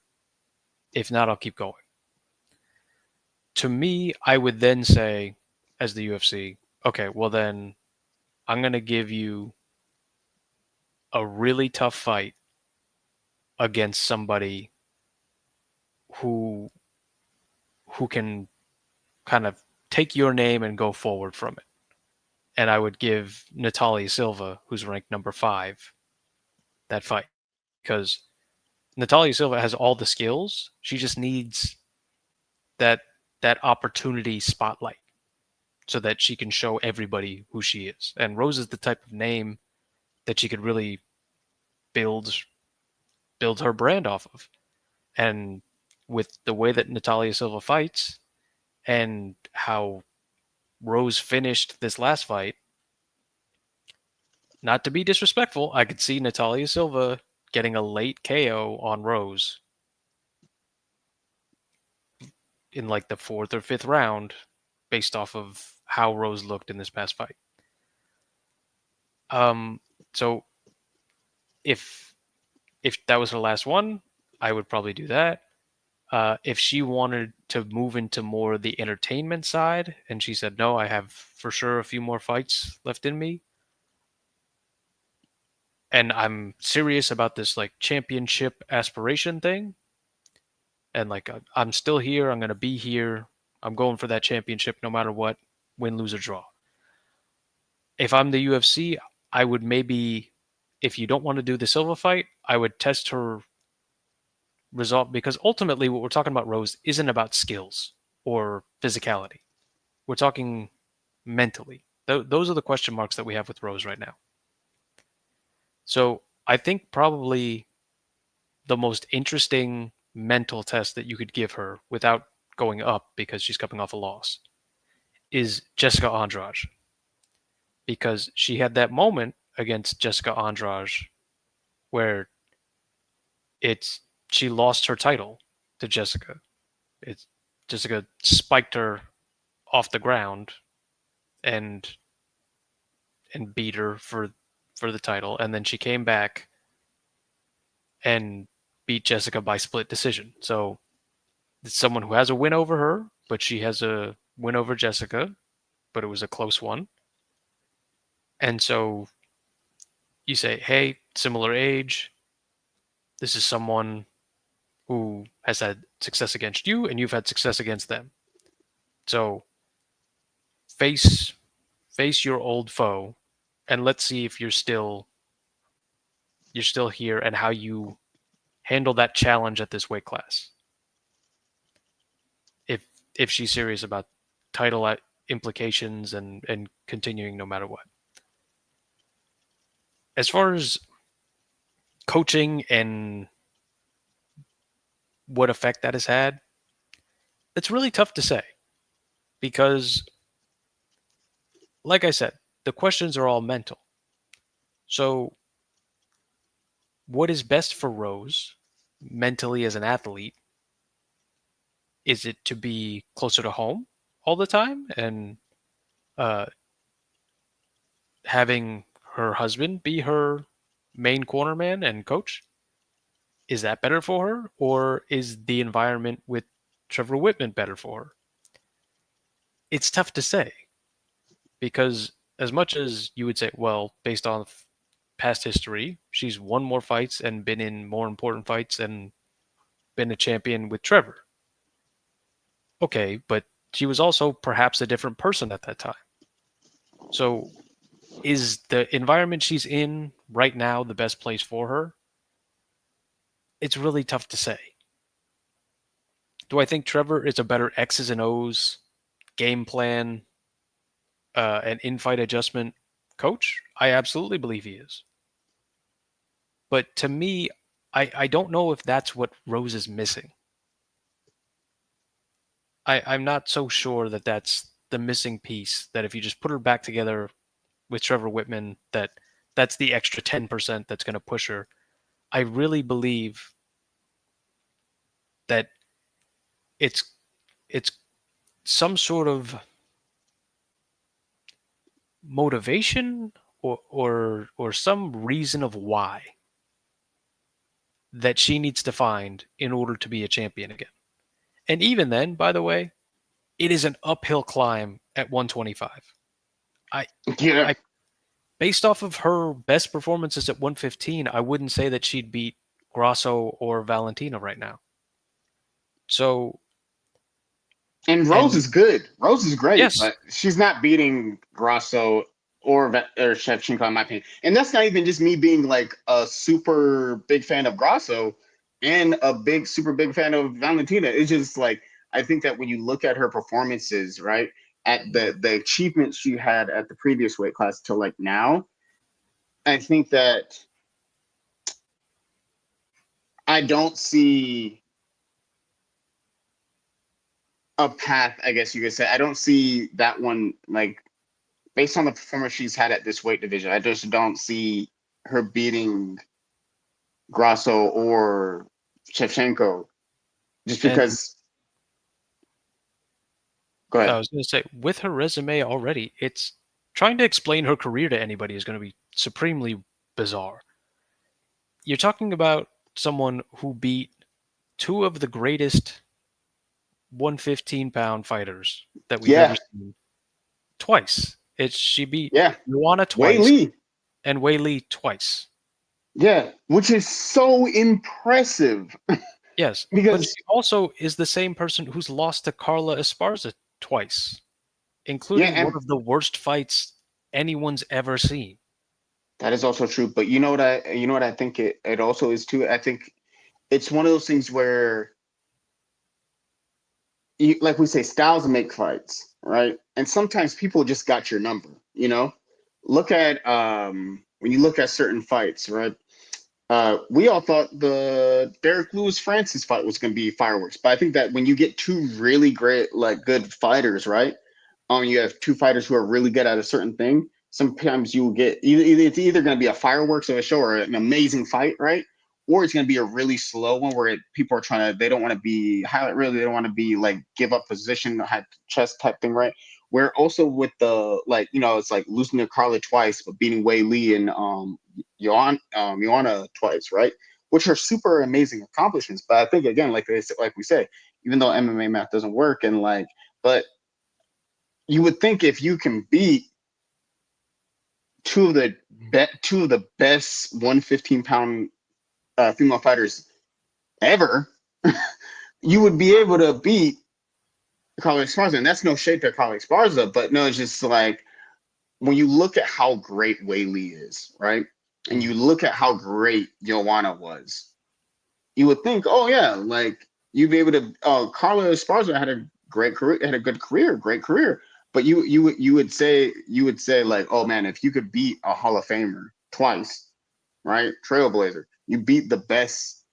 If not, I'll keep going." To me, I would then say, as the UFC, okay, well then I'm gonna give you a really tough fight against somebody who who can kind of take your name and go forward from it. And I would give Natalia Silva, who's ranked number 5, that fight because Natalia Silva has all the skills. She just needs that that opportunity spotlight. so that she can show everybody who she is. And Rose is the type of name that she could really build her brand off of. And with the way that Natalia Silva fights and how Rose finished this last fight, not to be disrespectful, I could see Natalia Silva getting a late KO on Rose in like the 4th or 5th round based off of how Rose looked in this past fight. So if that was her last one, I would probably do that. If she wanted to move into more of the entertainment side, and she said, no, I have for sure a few more fights left in me, and I'm serious about this like championship aspiration thing, and like I'm still here, I'm gonna be here, I'm going for that championship no matter what, win, lose, or draw. If I'm the UFC, I would maybe, if you don't want to do the Silva fight, I would test her result, because ultimately what we're talking about, Rose, isn't about skills or physicality. We're talking mentally. Those are the question marks that we have with Rose right now. So I think probably the most interesting mental test that you could give her without going up because she's coming off a loss is Jessica Andrade. Because she had that moment against Jessica Andrade where she lost her title to Jessica. It's Jessica spiked her off the ground and beat her for the title, and then she came back and beat Jessica by split decision. So it's someone who has a win over her, but she has a win over Jessica, but it was a close one. And so you say, hey, similar age. This is someone who has had success against you, and you've had success against them. So face your old foe, and let's see if you're still here and how you handle that challenge at this weight class. If she's serious about title implications and continuing no matter what. As far as coaching and what effect that has had, it's really tough to say because, like I said, the questions are all mental. So, what is best for Rose mentally as an athlete? Is it to be closer to home all the time and uh, having her husband be her main corner man and coach? Is that better for her? Or is the environment with Trevor Whitman better for her? It's tough to say because as much as you would say, well, based on past history, she's won more fights and been in more important fights and been a champion with Trevor. Okay, but she was also perhaps a different person at that time. So is the environment she's in right now the best place for her? It's really tough to say. Do I think Trevor is a better X's and O's game plan and in-fight adjustment coach? I absolutely believe he is. But to me, I don't know if that's what Rose is missing. I'm not so sure that that's the missing piece, that if you just put her back together with Trevor Whitman, that's the extra 10% that's going to push her. I really believe that it's some sort of motivation or some reason of why that she needs to find in order to be a champion again. And even then, by the way, it is an uphill climb at 125. I Yeah. I based off of her best performances at 115, I wouldn't say that she'd beat Grasso or Valentina right now. So, And Rose and is good. Rose is great, yes, but she's not beating Grasso or Shevchenko in my opinion. And that's not even just me being like a super big fan of Grasso and a super big fan of Valentina. It's just like I think that when you look at her performances, right? at the achievements she had at the previous weight class to like now, I think that I don't see a path, I guess you could say. I don't see that one, like, based on the performance she's had at this weight division. I just don't see her beating Grasso or Shevchenko just And because. Go I ahead. was going to say, with her resume already, it's trying to explain her career to anybody is going to be supremely bizarre. You're talking about someone who beat two of the greatest 115-pound fighters that we've ever Yeah, seen twice. She beat yeah. Joanna Wei twice Lee. and Wei Li twice. Yeah, which is so impressive Yes, but she because also is the same person who's lost to Carla Esparza twice, yeah, including one and of the worst fights anyone's ever seen. that is also true. But you know what I think it also is too. I think it's one of those things where like we say, styles make fights, right? And sometimes people just got your number, you know? Look at when you look at certain fights, right? We all thought the Derek Lewis Francis fight was going to be fireworks, but I think that when you get two really great, like good fighters, right? You have two fighters who are really good at a certain thing. Sometimes you will get it's either going to be a fireworks of a show or an amazing fight, right? Or it's going to be a really slow one where people are trying to, they don't want to be highlight really, they don't want to be like give up position, chest type thing, right? Where also with the like, it's like losing to Carla twice, but beating Wei Lee and Joanna twice, right? Which are super amazing accomplishments. But I think again, like we say, even though MMA math doesn't work, and like, but you would think if you can beat two of the best 115-pound female fighters ever, you would be able to beat Carla Esparza. And that's no shade to Carla Esparza, but no, it's just like when you look at how great Wei Lee is, right? And you Mhm. look at how great Joanna was, you would think, oh yeah, like you'd be able to. Carla Esparza had a great career, had a good career, great career. But you would say like, oh man, if you could beat a Hall of Famer twice, right, Trailblazer, you beat the best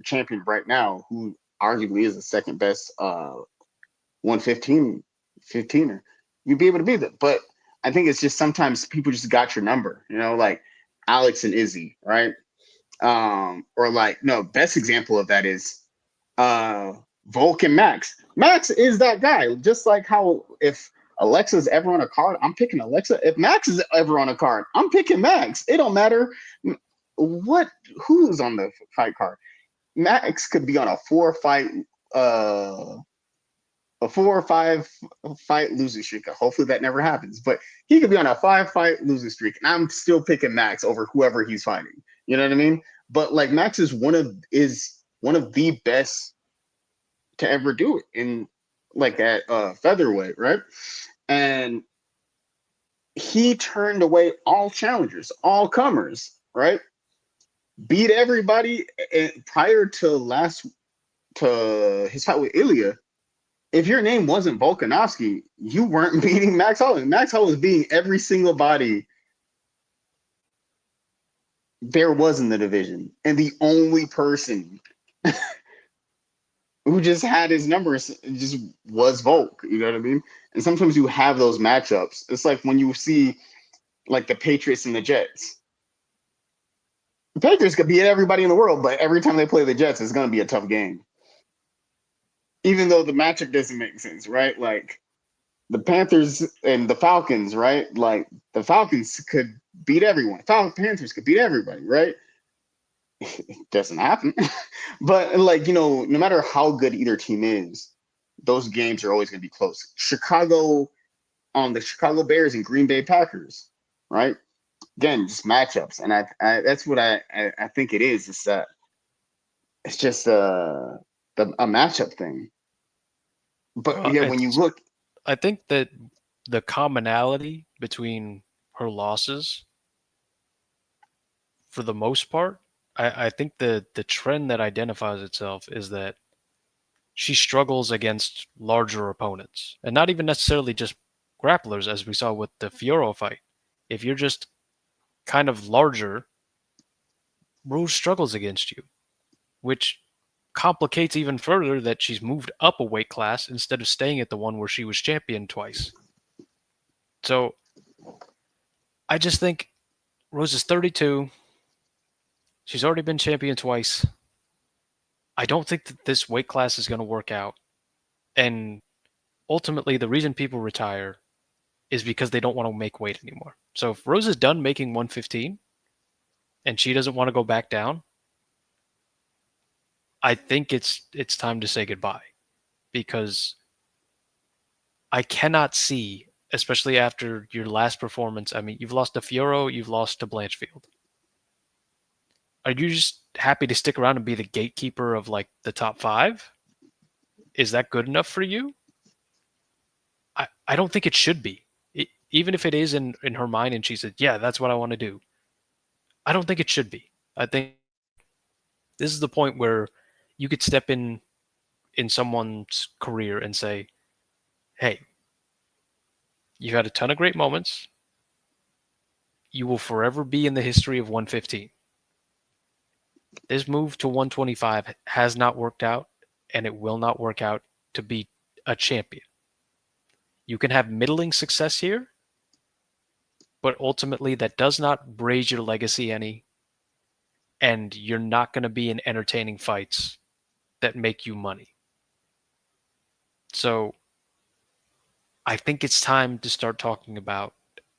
champion right now, who arguably is the second best 115 15er. You'd be able to beat them. But I think it's just sometimes people just got your number, like Alex and Izzy, right? Or like no, best example of that is Volk and Max. Max is that guy. Just like how if Alexa's ever on a card, I'm picking Alexa. If Max is ever on a card, I'm picking Max. It don't matter what who's on the fight card. Max could be on uh a 4 or 5 fight losing streak. Hopefully that never happens. But he could be on a 5 fight losing streak, and I'm still picking Max over whoever he's fighting. You know what I mean? But like Max is one of the best to ever do it in like at featherweight, right? And he turned away all challengers, all comers, right? Beat everybody. And prior to his fight with Ilya, if your name wasn't Volkanovski, you weren't beating Max Holloway. Max Holloway was beating every single body there was in the division, and the only person who just had his numbers just was Volk. You know what I mean? And sometimes you have those matchups. It's like when you see like the Patriots and the Jets. The Patriots could beat everybody in the world, but every time they play the Jets, it's going to be a tough game. Even though the matchup doesn't make sense, right? Like the Panthers and the Falcons, right? Like the Falcons could beat everyone. Panthers could beat everybody, right? It doesn't happen. But like, no matter how good either team is, those games are always going to be close. Chicago on the Chicago Bears and Green Bay Packers, right? Again, just matchups, and I that's what I think it is. It's that it's just a matchup thing. But yeah, when you It's look, I think that the commonality between her losses, for the most part, I think the trend that identifies itself is that she struggles against larger opponents, and not even necessarily just grapplers, as we saw with the Fioro fight. If you're just kind of larger, Rose struggles against you, which complicates even further that she's moved up a weight class instead of staying at the one where she was champion twice. So I just think Rose is 32. She's already been champion twice. I don't think that this weight class is going to work out. And ultimately, the reason people retire is because they don't want to make weight anymore. So if Rose is done making 115 and she doesn't want to go back down, I think it's time to say goodbye, because I cannot see, especially after your last performance. I mean, you've lost to Fioro, you've lost to Blanchfield. Are you just happy to stick around and be the gatekeeper of like the top 5? Is that good enough for you? I don't think it should be. Even if it is in her mind and she said, yeah, that's what I want to do. I don't think it should be. I think this is the point where you could step in someone's career and say, hey, you've had a ton of great moments. You will forever be in the history of 115. This move to 125 has not worked out, and it will not work out to be a champion. You can have middling success here, but ultimately that does not raise your legacy any, and you're not going to be in entertaining fights that make you money. So I think it's time to start talking about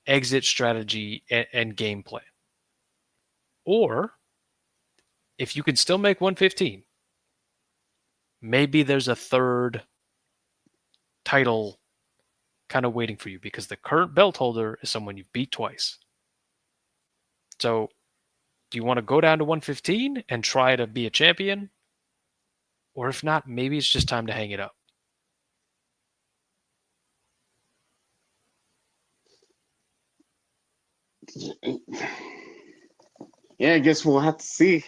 exit strategy and game plan. Or if you can still make 115, maybe there's a third title kind of waiting for you, because the current belt holder is someone you've beat twice. So do you want to go down to 115 and try to be a champion? Or if not, maybe it's just time to hang it up. Yeah, I guess we'll have to see,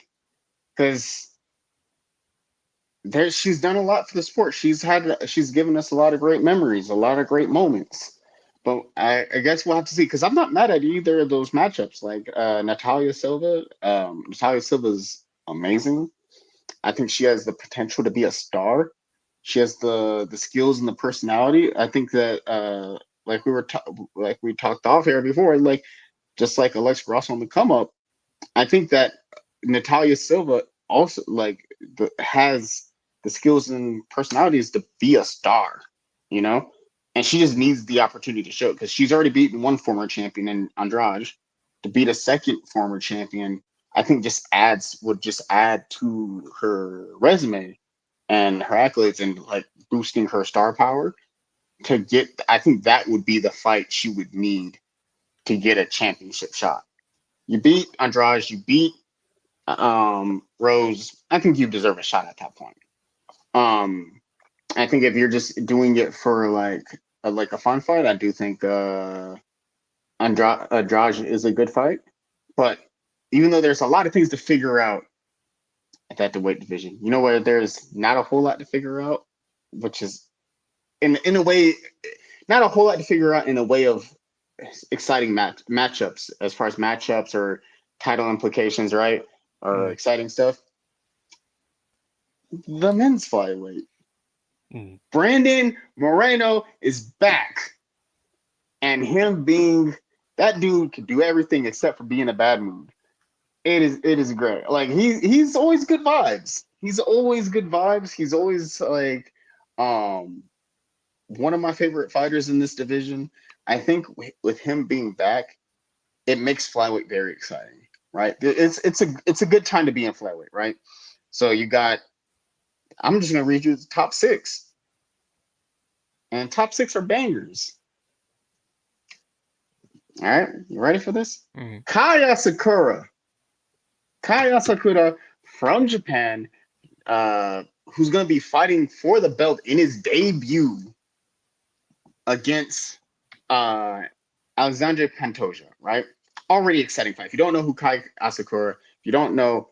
because she's done a lot for the sport. She's given us a lot of great memories, a lot of great moments. But I guess we'll have to see, because I'm not mad at either of those matchups. Like Natalia Silva, Natalia Silva's amazing. I think she has the potential to be a star. She has the skills and the personality. I think that like like we talked off here before, like just like Alexa Ross on the come up, I think that Natalia Silva also has the skills and personalities to be a star, you know, and she just needs the opportunity to show it, because she's already beaten one former champion in Andrade. To beat a second former champion, I think would just add to her resume and her accolades, and like boosting her star power to get. I think that would be the fight she would need to get a championship shot. You beat Andrade, you beat Rose. I think you deserve a shot at that point. Um, I think if you're just doing it for like a fun fight, I do think Andrade is a good fight. But even though there's a lot of things to figure out at that weight division, you know where there's not a whole lot to figure out, which is in a way not a whole lot to figure out in a way of exciting matchups, as far as matchups or title implications, right? Or exciting stuff. The men's flyweight. Brandon Moreno is back. And him being that dude can do everything except for be in a bad mood. It is great. Like he's always good vibes. He's always good vibes. He's always like one of my favorite fighters in this division. I think with him being back, it makes flyweight very exciting, right? It's a good time to be in flyweight, right? So you got. I'm just gonna read you the top 6, and top 6 are bangers. All right, you ready for this? Mm-hmm. Kaya Sakura from Japan, who's gonna be fighting for the belt in his debut against Alexandre Pantoja, right? Already exciting fight. If you don't know who Kai Asakura, if you don't know,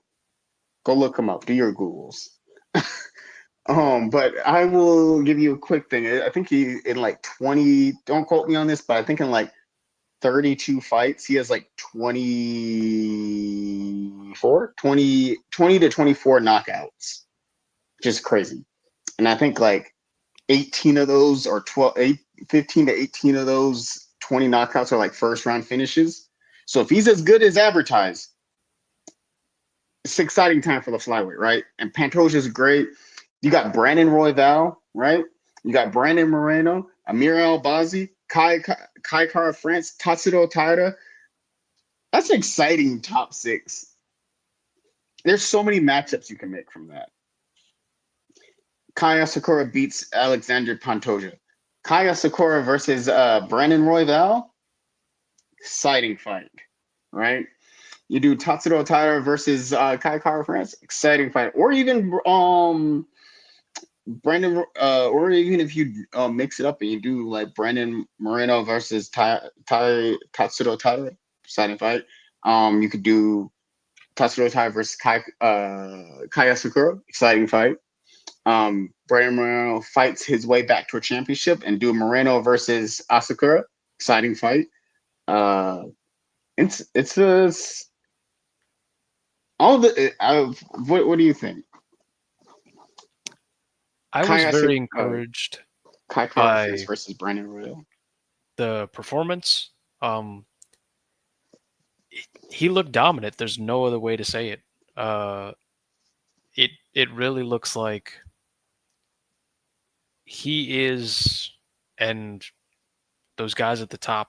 go look him up. Do your Googles. But I will give you a quick thing. I think he in like 20, don't quote me on this, but I think in like 32 fights, he has like 20 to 24 knockouts. Just crazy. And I think like 18 of those or 15 to 18 of those 20 knockouts are like first round finishes. So if he's as good as advertised, it's an exciting time for the flyweight, right? And Pantoja is great. You got Brandon Royval, right? You got Brandon Moreno, Amir Albazi, Kai Kara France, Tatsudo Taira. That's an exciting top six. There's so many matchups you can make from that. Kaya Sakura beats Alexander Pantoja. Kaya Sakura versus Brandon Royval, exciting fight, right? You do Tatsuro Taira versus Kai Kara France, exciting fight. Or even Brandon, or even if you mix it up and you do like Brandon Moreno versus Tatsuro Taira, exciting fight. You could do Tatsuro Taira versus Kaya Sakura, exciting fight. Brandon Moreno fights his way back to a championship and do Moreno versus Asakura, exciting fight. Uh, it's a all the. What do you think? I was Kai very uh, encouraged Kai Kara France by versus Brandon Royal. the performance. He looked dominant. There's no other way to say it. Uh, it really looks like he is, and those guys at the top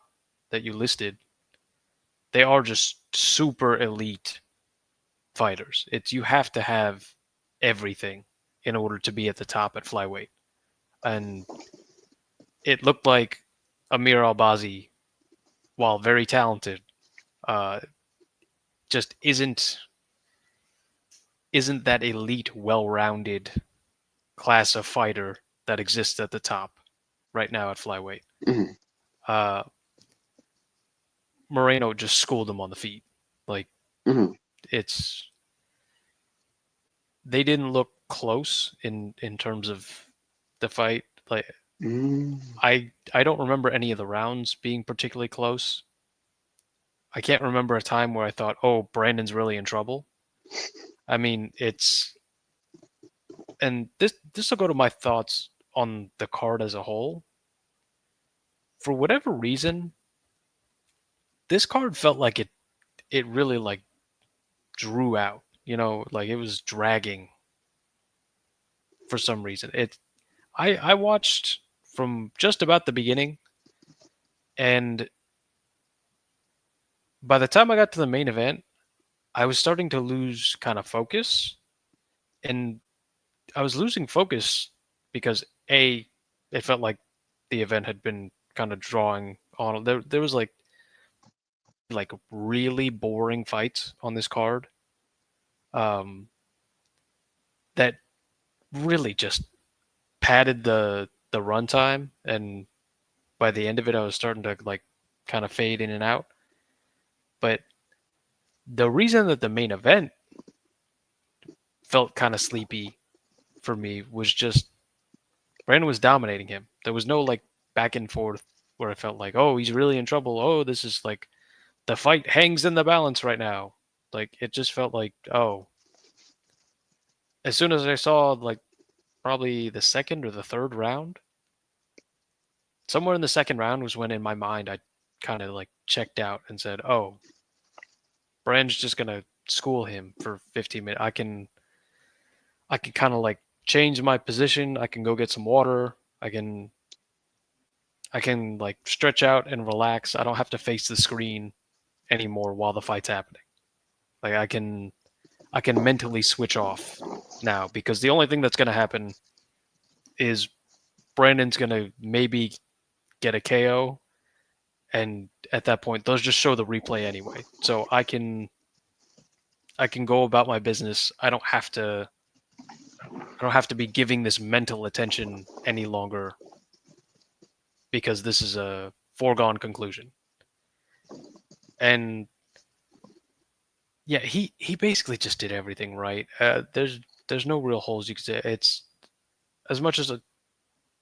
that you listed, they are just super elite fighters. It's you have to have everything in order to be at the top at flyweight. And it looked like Amir Albazi, while very talented, uh, just isn't that elite, well-rounded class of fighter that exists at the top right now at flyweight. Mm-hmm. Uh, Moreno just schooled him on the feet. Like Mm-hmm. it's they didn't look close in terms of the fight. Like Mm-hmm. I don't remember any of the rounds being particularly close. I can't remember a time where I thought, "Oh, Brandon's really in trouble." I mean, it's and this will go to my thoughts on the card as a whole. For whatever reason, this card felt like it really like drew out. You know, like it was dragging for some reason. I watched from just about the beginning, and by the time I got to the main event, I was starting to lose kind of focus, and I was losing focus because a it felt like the event had been kind of drawing on. There was like really boring fights on this card, um, that really just padded the runtime, and by the end of it, I was starting to like kind of fade in and out. But the reason that the main event felt kind of sleepy for me was just Brandon was dominating him. There was no like back and forth where I felt like, oh, he's really in trouble. Oh, this is like the fight hangs in the balance right now. Like it just felt like, oh, as soon as I saw like probably the second or the third round, somewhere in the second round was when in my mind I kind of like checked out and said, oh, Brand's just gonna school him for 15 minutes. I can kind of like change my position. I can go get some water. I can like stretch out and relax. I don't have to face the screen anymore while the fight's happening. Like I can mentally switch off now because the only thing that's going to happen is Brandon's going to maybe get a KO, and at that point they'll just show the replay anyway. So I can go about my business. I don't have to be giving this mental attention any longer because this is a foregone conclusion. And yeah, he basically just did everything right. There's no real holes you could say. It's as much as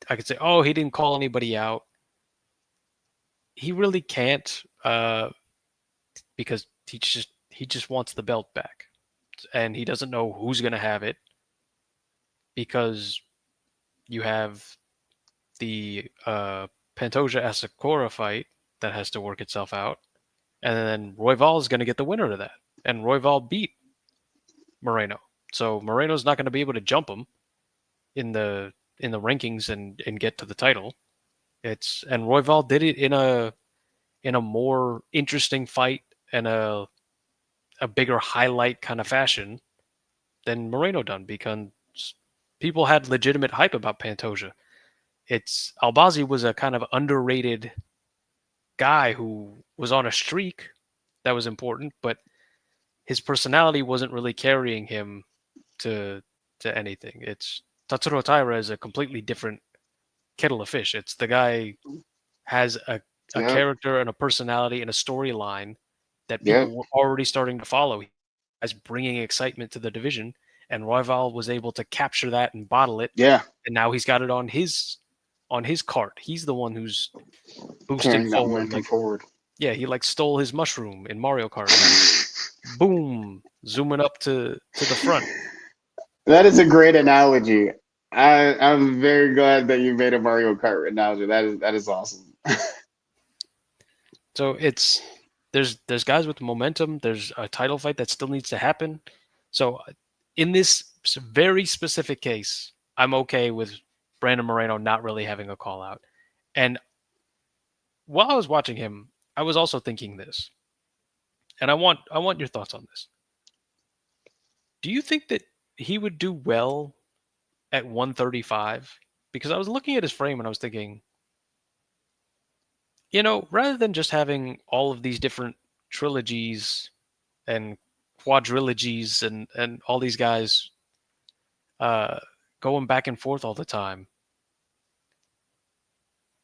I could say, oh, he didn't call anybody out, he really can't because he just wants the belt back, and he doesn't know who's going to have it because you have the Pantoja Asakura fight that has to work itself out, and then Royval is going to get the winner of that, and Royval beat Moreno, so Moreno's not going to be able to jump him in the rankings and get to the title. And Royval did it in a more interesting fight and a bigger highlight kind of fashion than Moreno done because people had legitimate hype about Pantoja. It's Albazi was a kind of underrated guy who was on a streak that was important, but his personality wasn't really carrying him to to anything. It's Tatsuro Taira is a completely different kettle of fish. It's the guy has a Yep. character and a personality and a storyline that people Yep. were already starting to follow as bringing excitement to the division. And Royval was able to capture that and bottle it, Yeah. and now he's got it on his cart. He's the one who's boosting Carrying that forward. momentum Like, forward. yeah, he like stole his mushroom in Mario Kart, and now he's boom zooming up to the front. That is a great analogy. I'm very glad that you made a Mario Kart analogy. That is awesome. So there's guys with momentum. There's a title fight that still needs to happen. So in this very specific case, I'm okay with Brandon Moreno not really having a call out. And while I was watching him, I was also thinking this, and I want your thoughts on this. Do you think that he would do well at 135? Because I was looking at his frame and I was thinking, rather than just having all of these different trilogies and quadrilogies and all these guys uh, going back and forth all the time,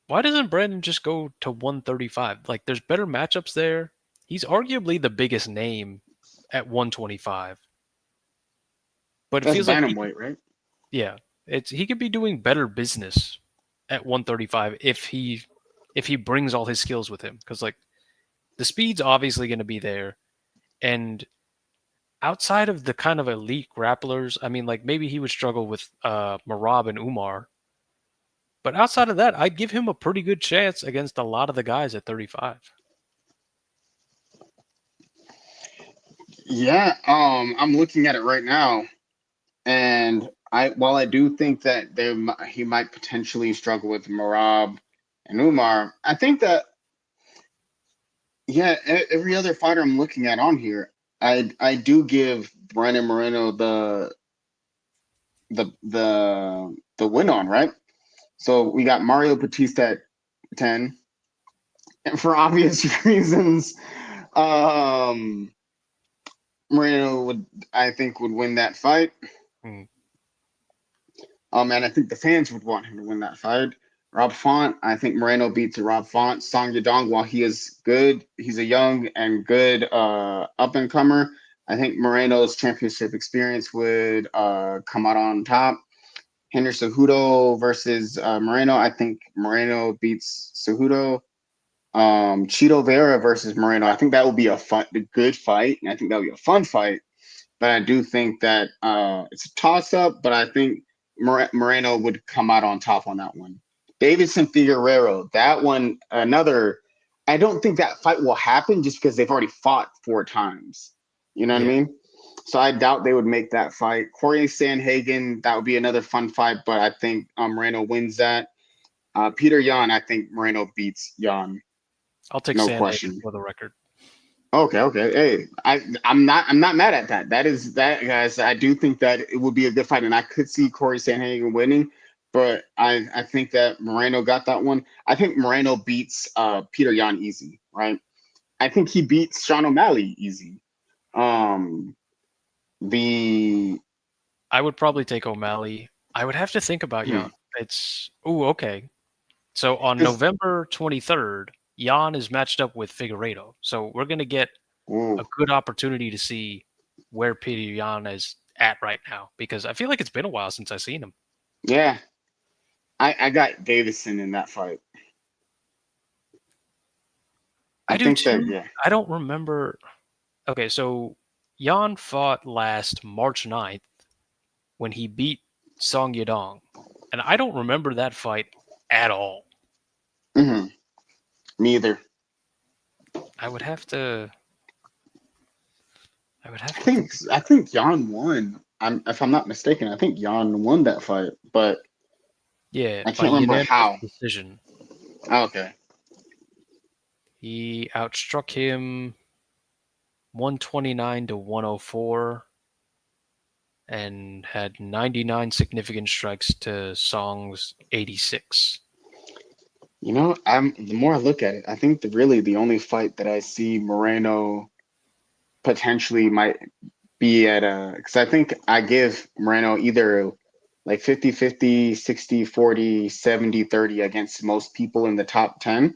why doesn't Brandon just go to 135? Like, there's better matchups there. He's arguably the biggest name at 125, but it That's feels like he could, bantamweight, right? yeah, he could be doing better business at 135 if he brings all his skills with him. Because like the speed's obviously going to be there, and outside of the kind of elite grapplers, I mean, like maybe he would struggle with Marab and Umar, but outside of that, I'd give him a pretty good chance against a lot of the guys at 35. Yeah. I'm looking at it right now, and while I do think that he might potentially struggle with Marab and Umar, I think that yeah, every other fighter I'm looking at on here, I do give Brandon Moreno the win on, right. So we got Mario Batista at 10, and for obvious reasons, um, Moreno would I think would win that fight. Mm, And I think the fans would want him to win that fight. Rob Font, I think Moreno beats Rob Font. Song Yadong, while he is good, he's a young and good up and comer. I think Moreno's championship experience would come out on top. Henry Cejudo versus Moreno. I think Moreno beats Cejudo. Cheeto Vera versus Moreno. I think that would be a good fight. And I think that would be a fun fight. But I do think that it's a toss up. But I think Moreno would come out on top on that one. Davidson Figueroa, that one, another. I don't think that fight will happen just because they've already fought 4 times. You know what I yeah, mean? So I doubt they would make that fight. Corey Sanhagen, that would be another fun fight, but I think Moreno wins that. Peter Yan, I think Moreno beats Yan, I'll take no Sandhagen question. for the record. Okay, okay. Hey, I'm not mad at that. That is that, guys. I do think that it would be a good fight, and I could see Corey Sanhagen winning. But I think that Moreno got that one. I think Moreno beats Peter Yan easy, right? I think he beats Sean O'Malley easy. Um, the I would probably take O'Malley. I would have to think about hmm, Jan. Okay. So on 'cause- November 23rd, Jan is matched up with Figueiredo. So we're going to get ooh, a good opportunity to see where Peter Yan is at right now because I feel like it's been a while since I've seen him. Yeah, I got Davison in that fight. I I do think that too. yeah. I don't remember. Okay, so Jan fought last March 9th when he beat Song Yadong. And I don't remember that fight at all. Hmm. Me either. I would have to I would have I to think think I about it. think Jan won. If I'm not mistaken, I think Jan won that fight, but Yeah, I by can't remember unanimous how. decision. Oh, okay. He outstruck him 129 to 104 and had 99 significant strikes to Song's 86. I'm the more I look at it, I think really the only fight that I see Moreno potentially might be at a because I think I give Moreno either like 50-50, 60-40, 70-30 against most people in the top 10.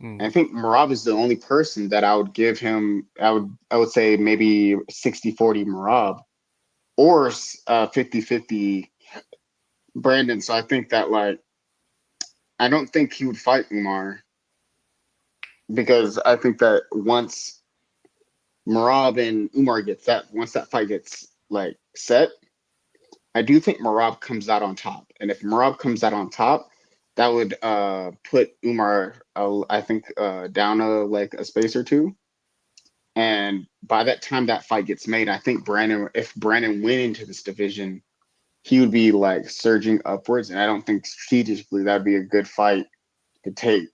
And I Mm. think Marab is the only person that I would give him. I would say maybe 60-40 Marab or 50-50 Brandon. So I think that like I don't think he would fight Umar because I think that once Marab and Umar gets that once that fight gets like set, I do think Marab comes out on top. And if Marab comes out on top, that would put Umar I think down like a space or two. And by that time that fight gets made, I think if Brandon went into this division, he would be like surging upwards. And I don't think strategically that'd be a good fight to take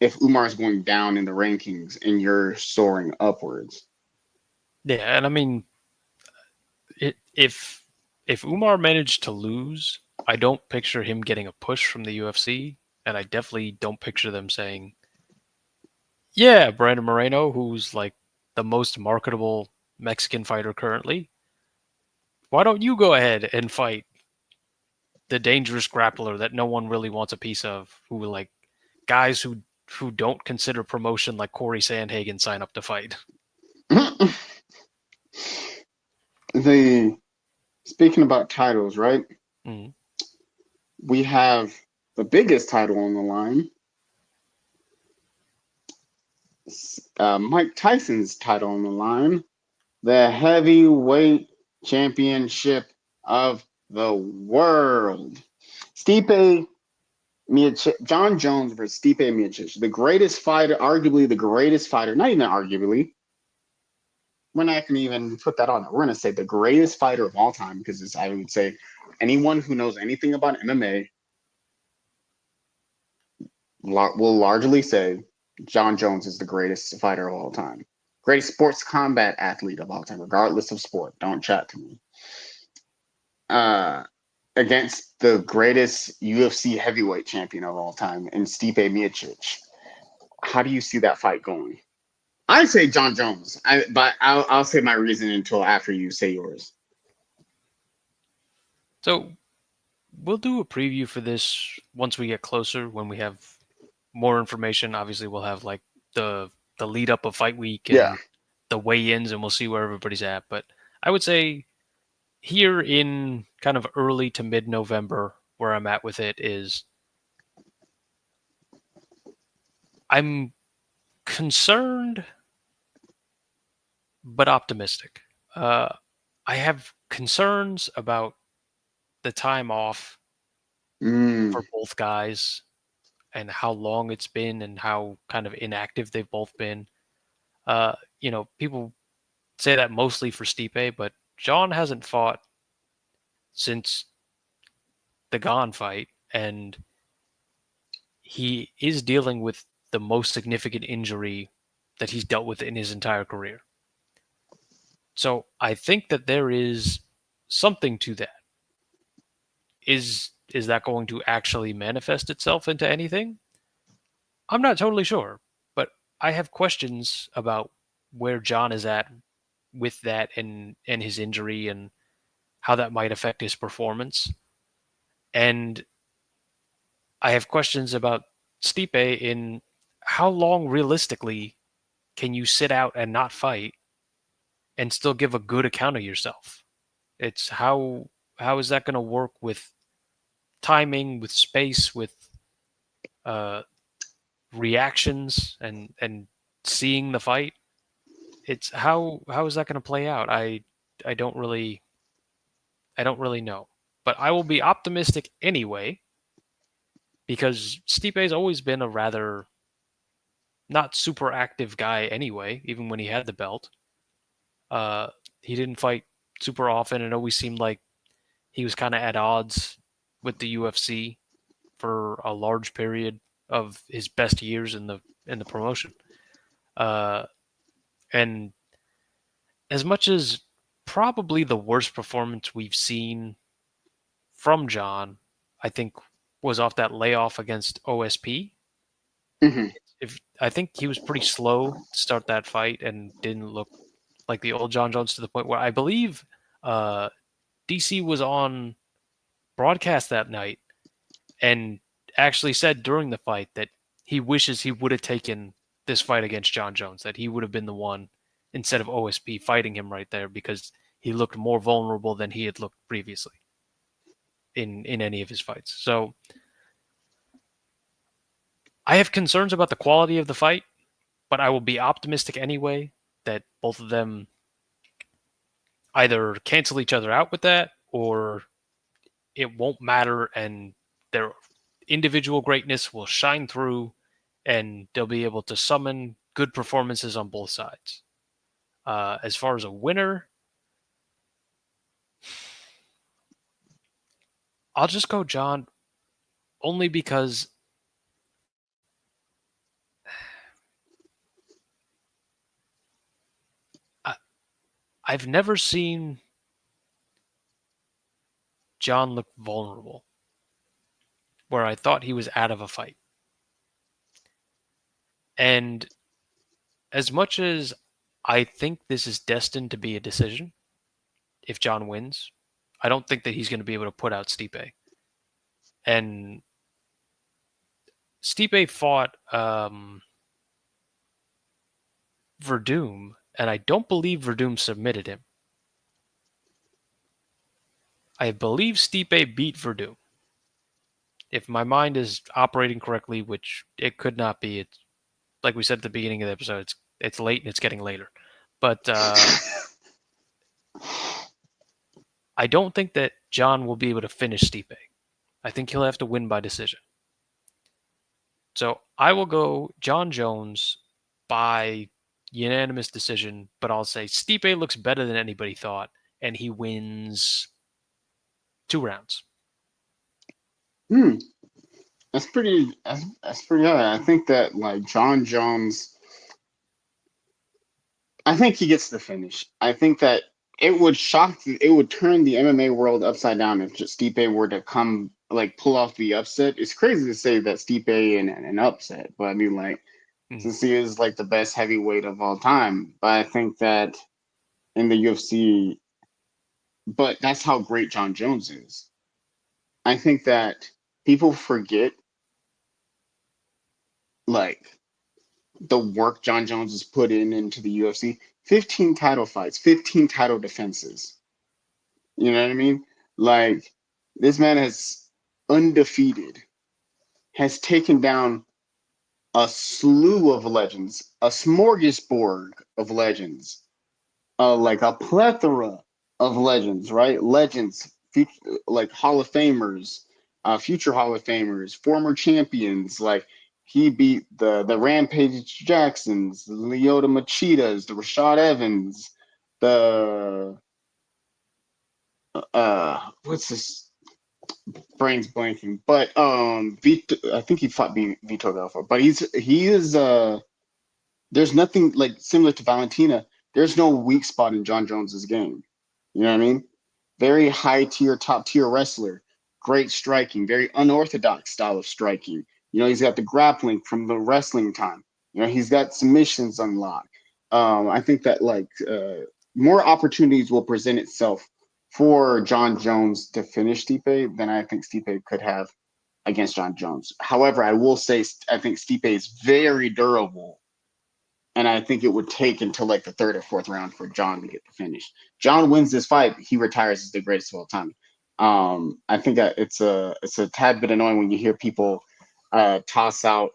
if Umar is going down in the rankings and you're soaring upwards. Yeah, and I mean, if Umar managed to lose, I don't picture him getting a push from the UFC, and I definitely don't picture them saying, "Yeah, Brandon Moreno, who's like the most marketable Mexican fighter currently, why don't you go ahead and fight the dangerous grappler that no one really wants a piece of, who like guys who don't consider promotion like Corey Sandhagen sign up to fight." the Speaking about titles, right? Mm. We have the biggest title on the line, Mike Tyson's title on the line, the heavyweight championship of the world. Stipe Miocic, John Jones versus Stipe Miocic, the greatest fighter, arguably the greatest fighter, not even arguably. We're not going to even put that on there. We're going to say the greatest fighter of all time because I would say anyone who knows anything about MMA will largely say John Jones is the greatest fighter of all time. Greatest sports combat athlete of all time, regardless of sport. Don't chat to me. Uh, Against the greatest UFC heavyweight champion of all time in Stipe Miocic. How do you see that fight going? I say John Jones, but I'll say my reason until after you say yours. So we'll do a preview for this once we get closer when we have more information. Obviously, we'll have like the lead up of fight week Yeah. and the weigh-ins, and we'll see where everybody's at. But I would say here in kind of early to mid November, where I'm at with it is I'm concerned but optimistic. Uh, I have concerns about the time off Mm. for both guys and how long it's been and how kind of inactive they've both been. People say that mostly for Stipe, but John hasn't fought since the Gon fight, and he is dealing with the most significant injury that he's dealt with in his entire career. So I think that there is something to that. Is that going to actually manifest itself into anything? I'm not totally sure, but I have questions about where John is at with that and his injury and how that might affect his performance. And I have questions about Stipe in how long realistically can you sit out and not fight and still give a good account of yourself? It's how. how is that going to work with timing, with space, with uh, reactions, and seeing the fight? It's how is that going to play out? I don't really know, but I will be optimistic anyway because Stipe's always been a rather not super active guy anyway, even when he had the belt. Uh, he didn't fight super often and always seemed like he was kind of at odds with the UFC for a large period of his best years in the promotion. Uh, and as much as probably the worst performance we've seen from John, I think was off that layoff against OSP. Hmm. If I think he was pretty slow to start that fight and didn't look like the old John Jones to the point where I believe uh, DC was on broadcast that night and actually said during the fight that he wishes he would have taken this fight against John Jones, that he would have been the one instead of OSP fighting him right there because he looked more vulnerable than he had looked previously in any of his fights. So I have concerns about the quality of the fight, but I will be optimistic anyway that both of them either cancel each other out with that or it won't matter and their individual greatness will shine through and they'll be able to summon good performances on both sides. As far as a winner, I'll just go John only because I, I've never seen John look vulnerable where I thought he was out of a fight. And as much as I think this is destined to be a decision, if John wins, I don't think that he's going to be able to put out Stipe. And Stipe fought Verdum, and I don't believe Verdum submitted him. I believe Stipe beat Verdum. If my mind is operating correctly, which it could not be, it's like we said at the beginning of the episode, it's late and it's getting later. But I don't think that John will be able to finish Stipe. I think he'll have to win by decision. So I will go John Jones by unanimous decision, but I'll say Stipe looks better than anybody thought, and he wins 2 rounds. Hmm. That's pretty. That's pretty high. I think that like John Jones. I think he gets the finish. I think that it would it would turn the MMA world upside down if just Stipe were to come like pull off the upset. It's crazy to say that Stipe in an upset, but I mean like Mm. since he is like the best heavyweight of all time. But I think that in the UFC, but that's how great John Jones is. I think that people forget like the work John Jones has put in into the UFC. 15 title fights, 15 title defenses. You know what I mean? Like this man has undefeated, has taken down a slew of legends, a smorgasbord of legends, like a plethora of legends, right? Legends, like Hall of Famers, future Hall of Famers, former champions. Like he beat the Rampage Jacksons, the Lyoto Machidas, the Rashad Evans, the what's this brains blanking, but Vito, I think he fought Vito Belfort, but he is there's nothing like similar to Valentina. There's no weak spot in John Jones's game. You know what I mean? Very high tier, top tier wrestler. Great striking, very unorthodox style of striking. You know, he's got the grappling from the wrestling time. You know, he's got submissions unlocked. I think that like more opportunities will present itself for John Jones to finish Stipe than I think Stipe could have against John Jones. However, I will say I think Stipe is very durable and I think it would take until like the third or fourth round for John to get the finish. John wins this fight, he retires as the greatest of all time. I think that it's a tad bit annoying when you hear people toss out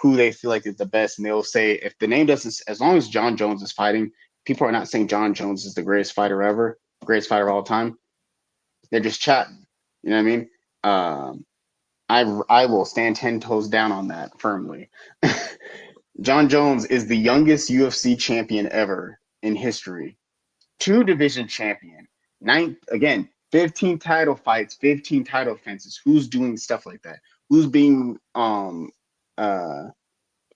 who they feel like is the best, and they'll say if the name doesn't, as long as John Jones is fighting, people are not saying John Jones is the greatest fighter ever, greatest fighter of all time. They're just chatting. You know what I mean? Um, I will stand 10 toes down on that firmly. John Jones is the youngest UFC champion ever in history, two division champion, nine again, 15 title fights, 15 title defenses. Who's doing stuff like that? Who's being uh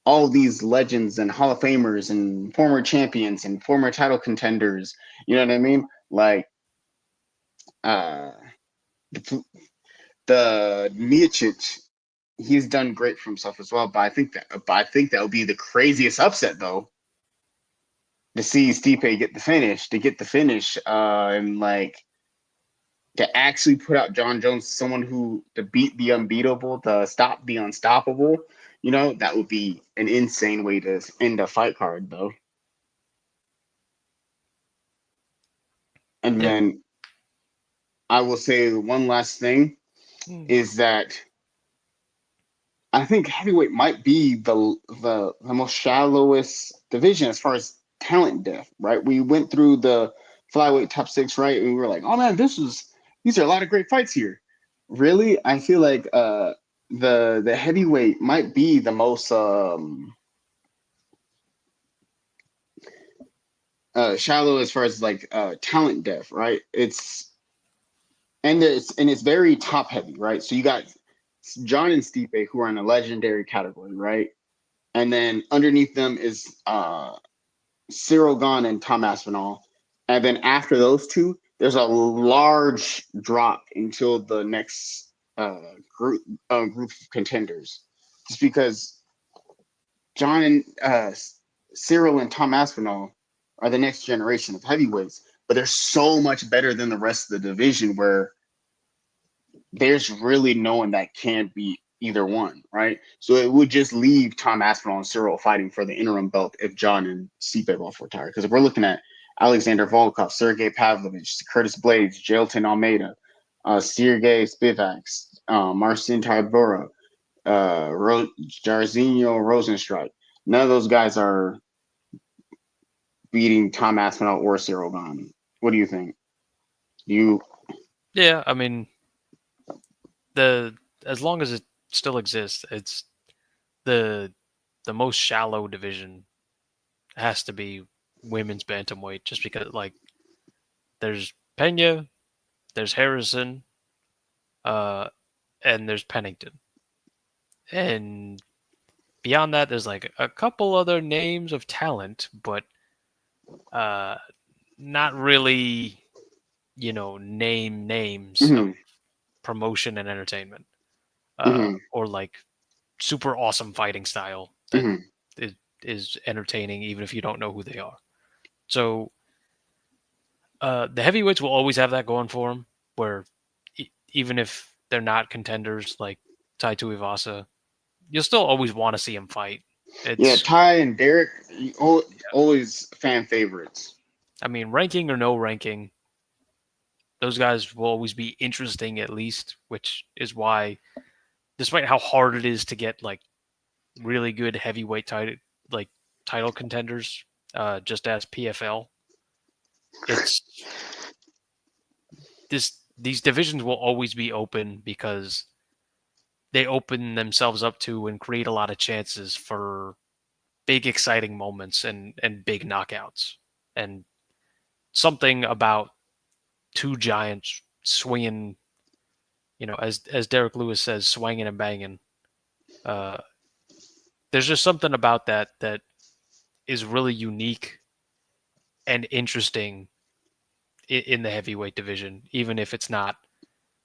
all these legends and Hall of Famers and former champions and former title contenders? You know what I mean? Like uh the Miocic, he's done great for himself as well. But I think that would be the craziest upset though, to see Stipe get the finish, and like to actually put out John Jones, someone who to beat the unbeatable, to stop the unstoppable. That would be an insane way to end a fight card, though. And Yeah. then I will say one last thing Hmm. is that I think heavyweight might be the most shallowest division as far as talent depth, right? We went through the flyweight top six, right? And we were like, oh man, these are a lot of great fights here. Really, I feel like the heavyweight might be the most shallow as far as like talent depth, right? It's very top heavy, right? So you got John and Stipe who are in a legendary category, right? And then underneath them is Cyril Gahn and Tom Aspinall. And then after those two, there's a large drop until the next group of contenders, just because John and Cyril and Tom Aspinall are the next generation of heavyweights, but they're so much better than the rest of the division where there's really no one that can beat either one, right? So it would just leave Tom Aspinall and Cyril fighting for the interim belt if John and Stipe both retire. Because if we're looking at Alexander Volkov, Sergey Pavlovich, Curtis Blades, Jailton Almeida, Sergey Spivak, Marcin Tybura, Jairzinho Rosenstrike, none of those guys are beating Tom Aspinall or Cyril Gahn. What do you think? You Yeah, I mean, the as long as it still exists, it's the the most shallow division has to be women's bantamweight, just because like there's Pena, there's Harrison, uh, and there's Pennington, and beyond that, there's like a couple other names of talent, but uh, not really, names of mhm, promotion and entertainment, mhm, or like super awesome fighting style that mhm, is, is entertaining, even if you don't know who they are. So the heavyweights will always have that going for them, where even if they're not contenders like Tai Tuivasa, you'll still always want to see him fight. yeah, It's, Ty and Derek, always fan favorites. I mean, ranking or no ranking, those guys will always be interesting at least, which is why, despite how hard it is to get like really good heavyweight like title contenders, just as PFL, it's these divisions will always be open because they open themselves up to and create a lot of chances for big exciting moments and big knockouts. And something about two giants swinging, as Derek Lewis says, swinging and banging. Uh, there's just something about that is really unique and interesting in the heavyweight division, even if it's not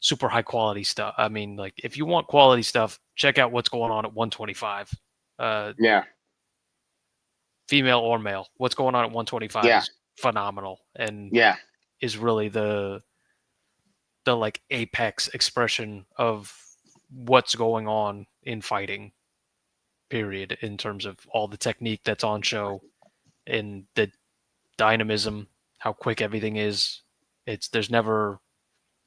super high quality stuff. I mean, like if you want quality stuff, check out what's going on at 125. Uh, Yeah, Female or male, what's going on at 125 yeah, is phenomenal and yeah. is really the like apex expression of what's going on in fighting. Period. In terms of all the technique that's on show and the dynamism, how quick everything is. There's never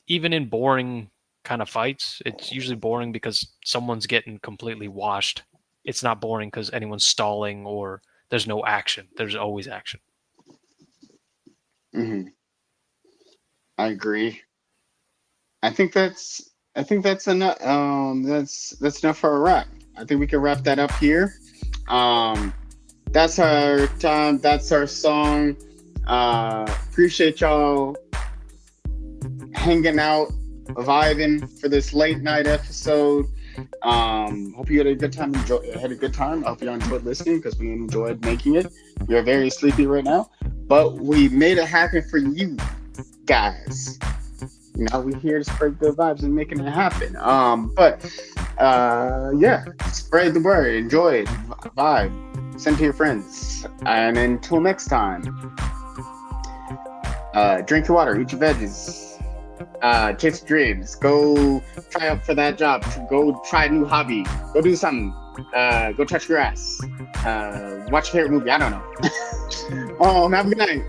even in boring kind of fights, it's usually boring because someone's getting completely washed. It's not boring because anyone's stalling or there's no action. There's always action. Hmm. I agree. I think that's enough. That's enough for a wrap. I think we can wrap that up here. Um, that's our time. That's our song. Appreciate y'all hanging out, vibing for this late night episode. Hope you had a good time. Had a good time. I hope you enjoyed listening because we enjoyed making it. We are very sleepy right now, but we made it happen for you guys. You know, we're here to spread good vibes and making it happen. Yeah, spread the word, enjoy it, vibe, send to your friends, and until next time, drink your water, eat your veggies. Chase dreams. Go try out for that job. Go try a new hobby. Go do something. Go touch grass. Watch your favorite movie. I don't know. Have a good night.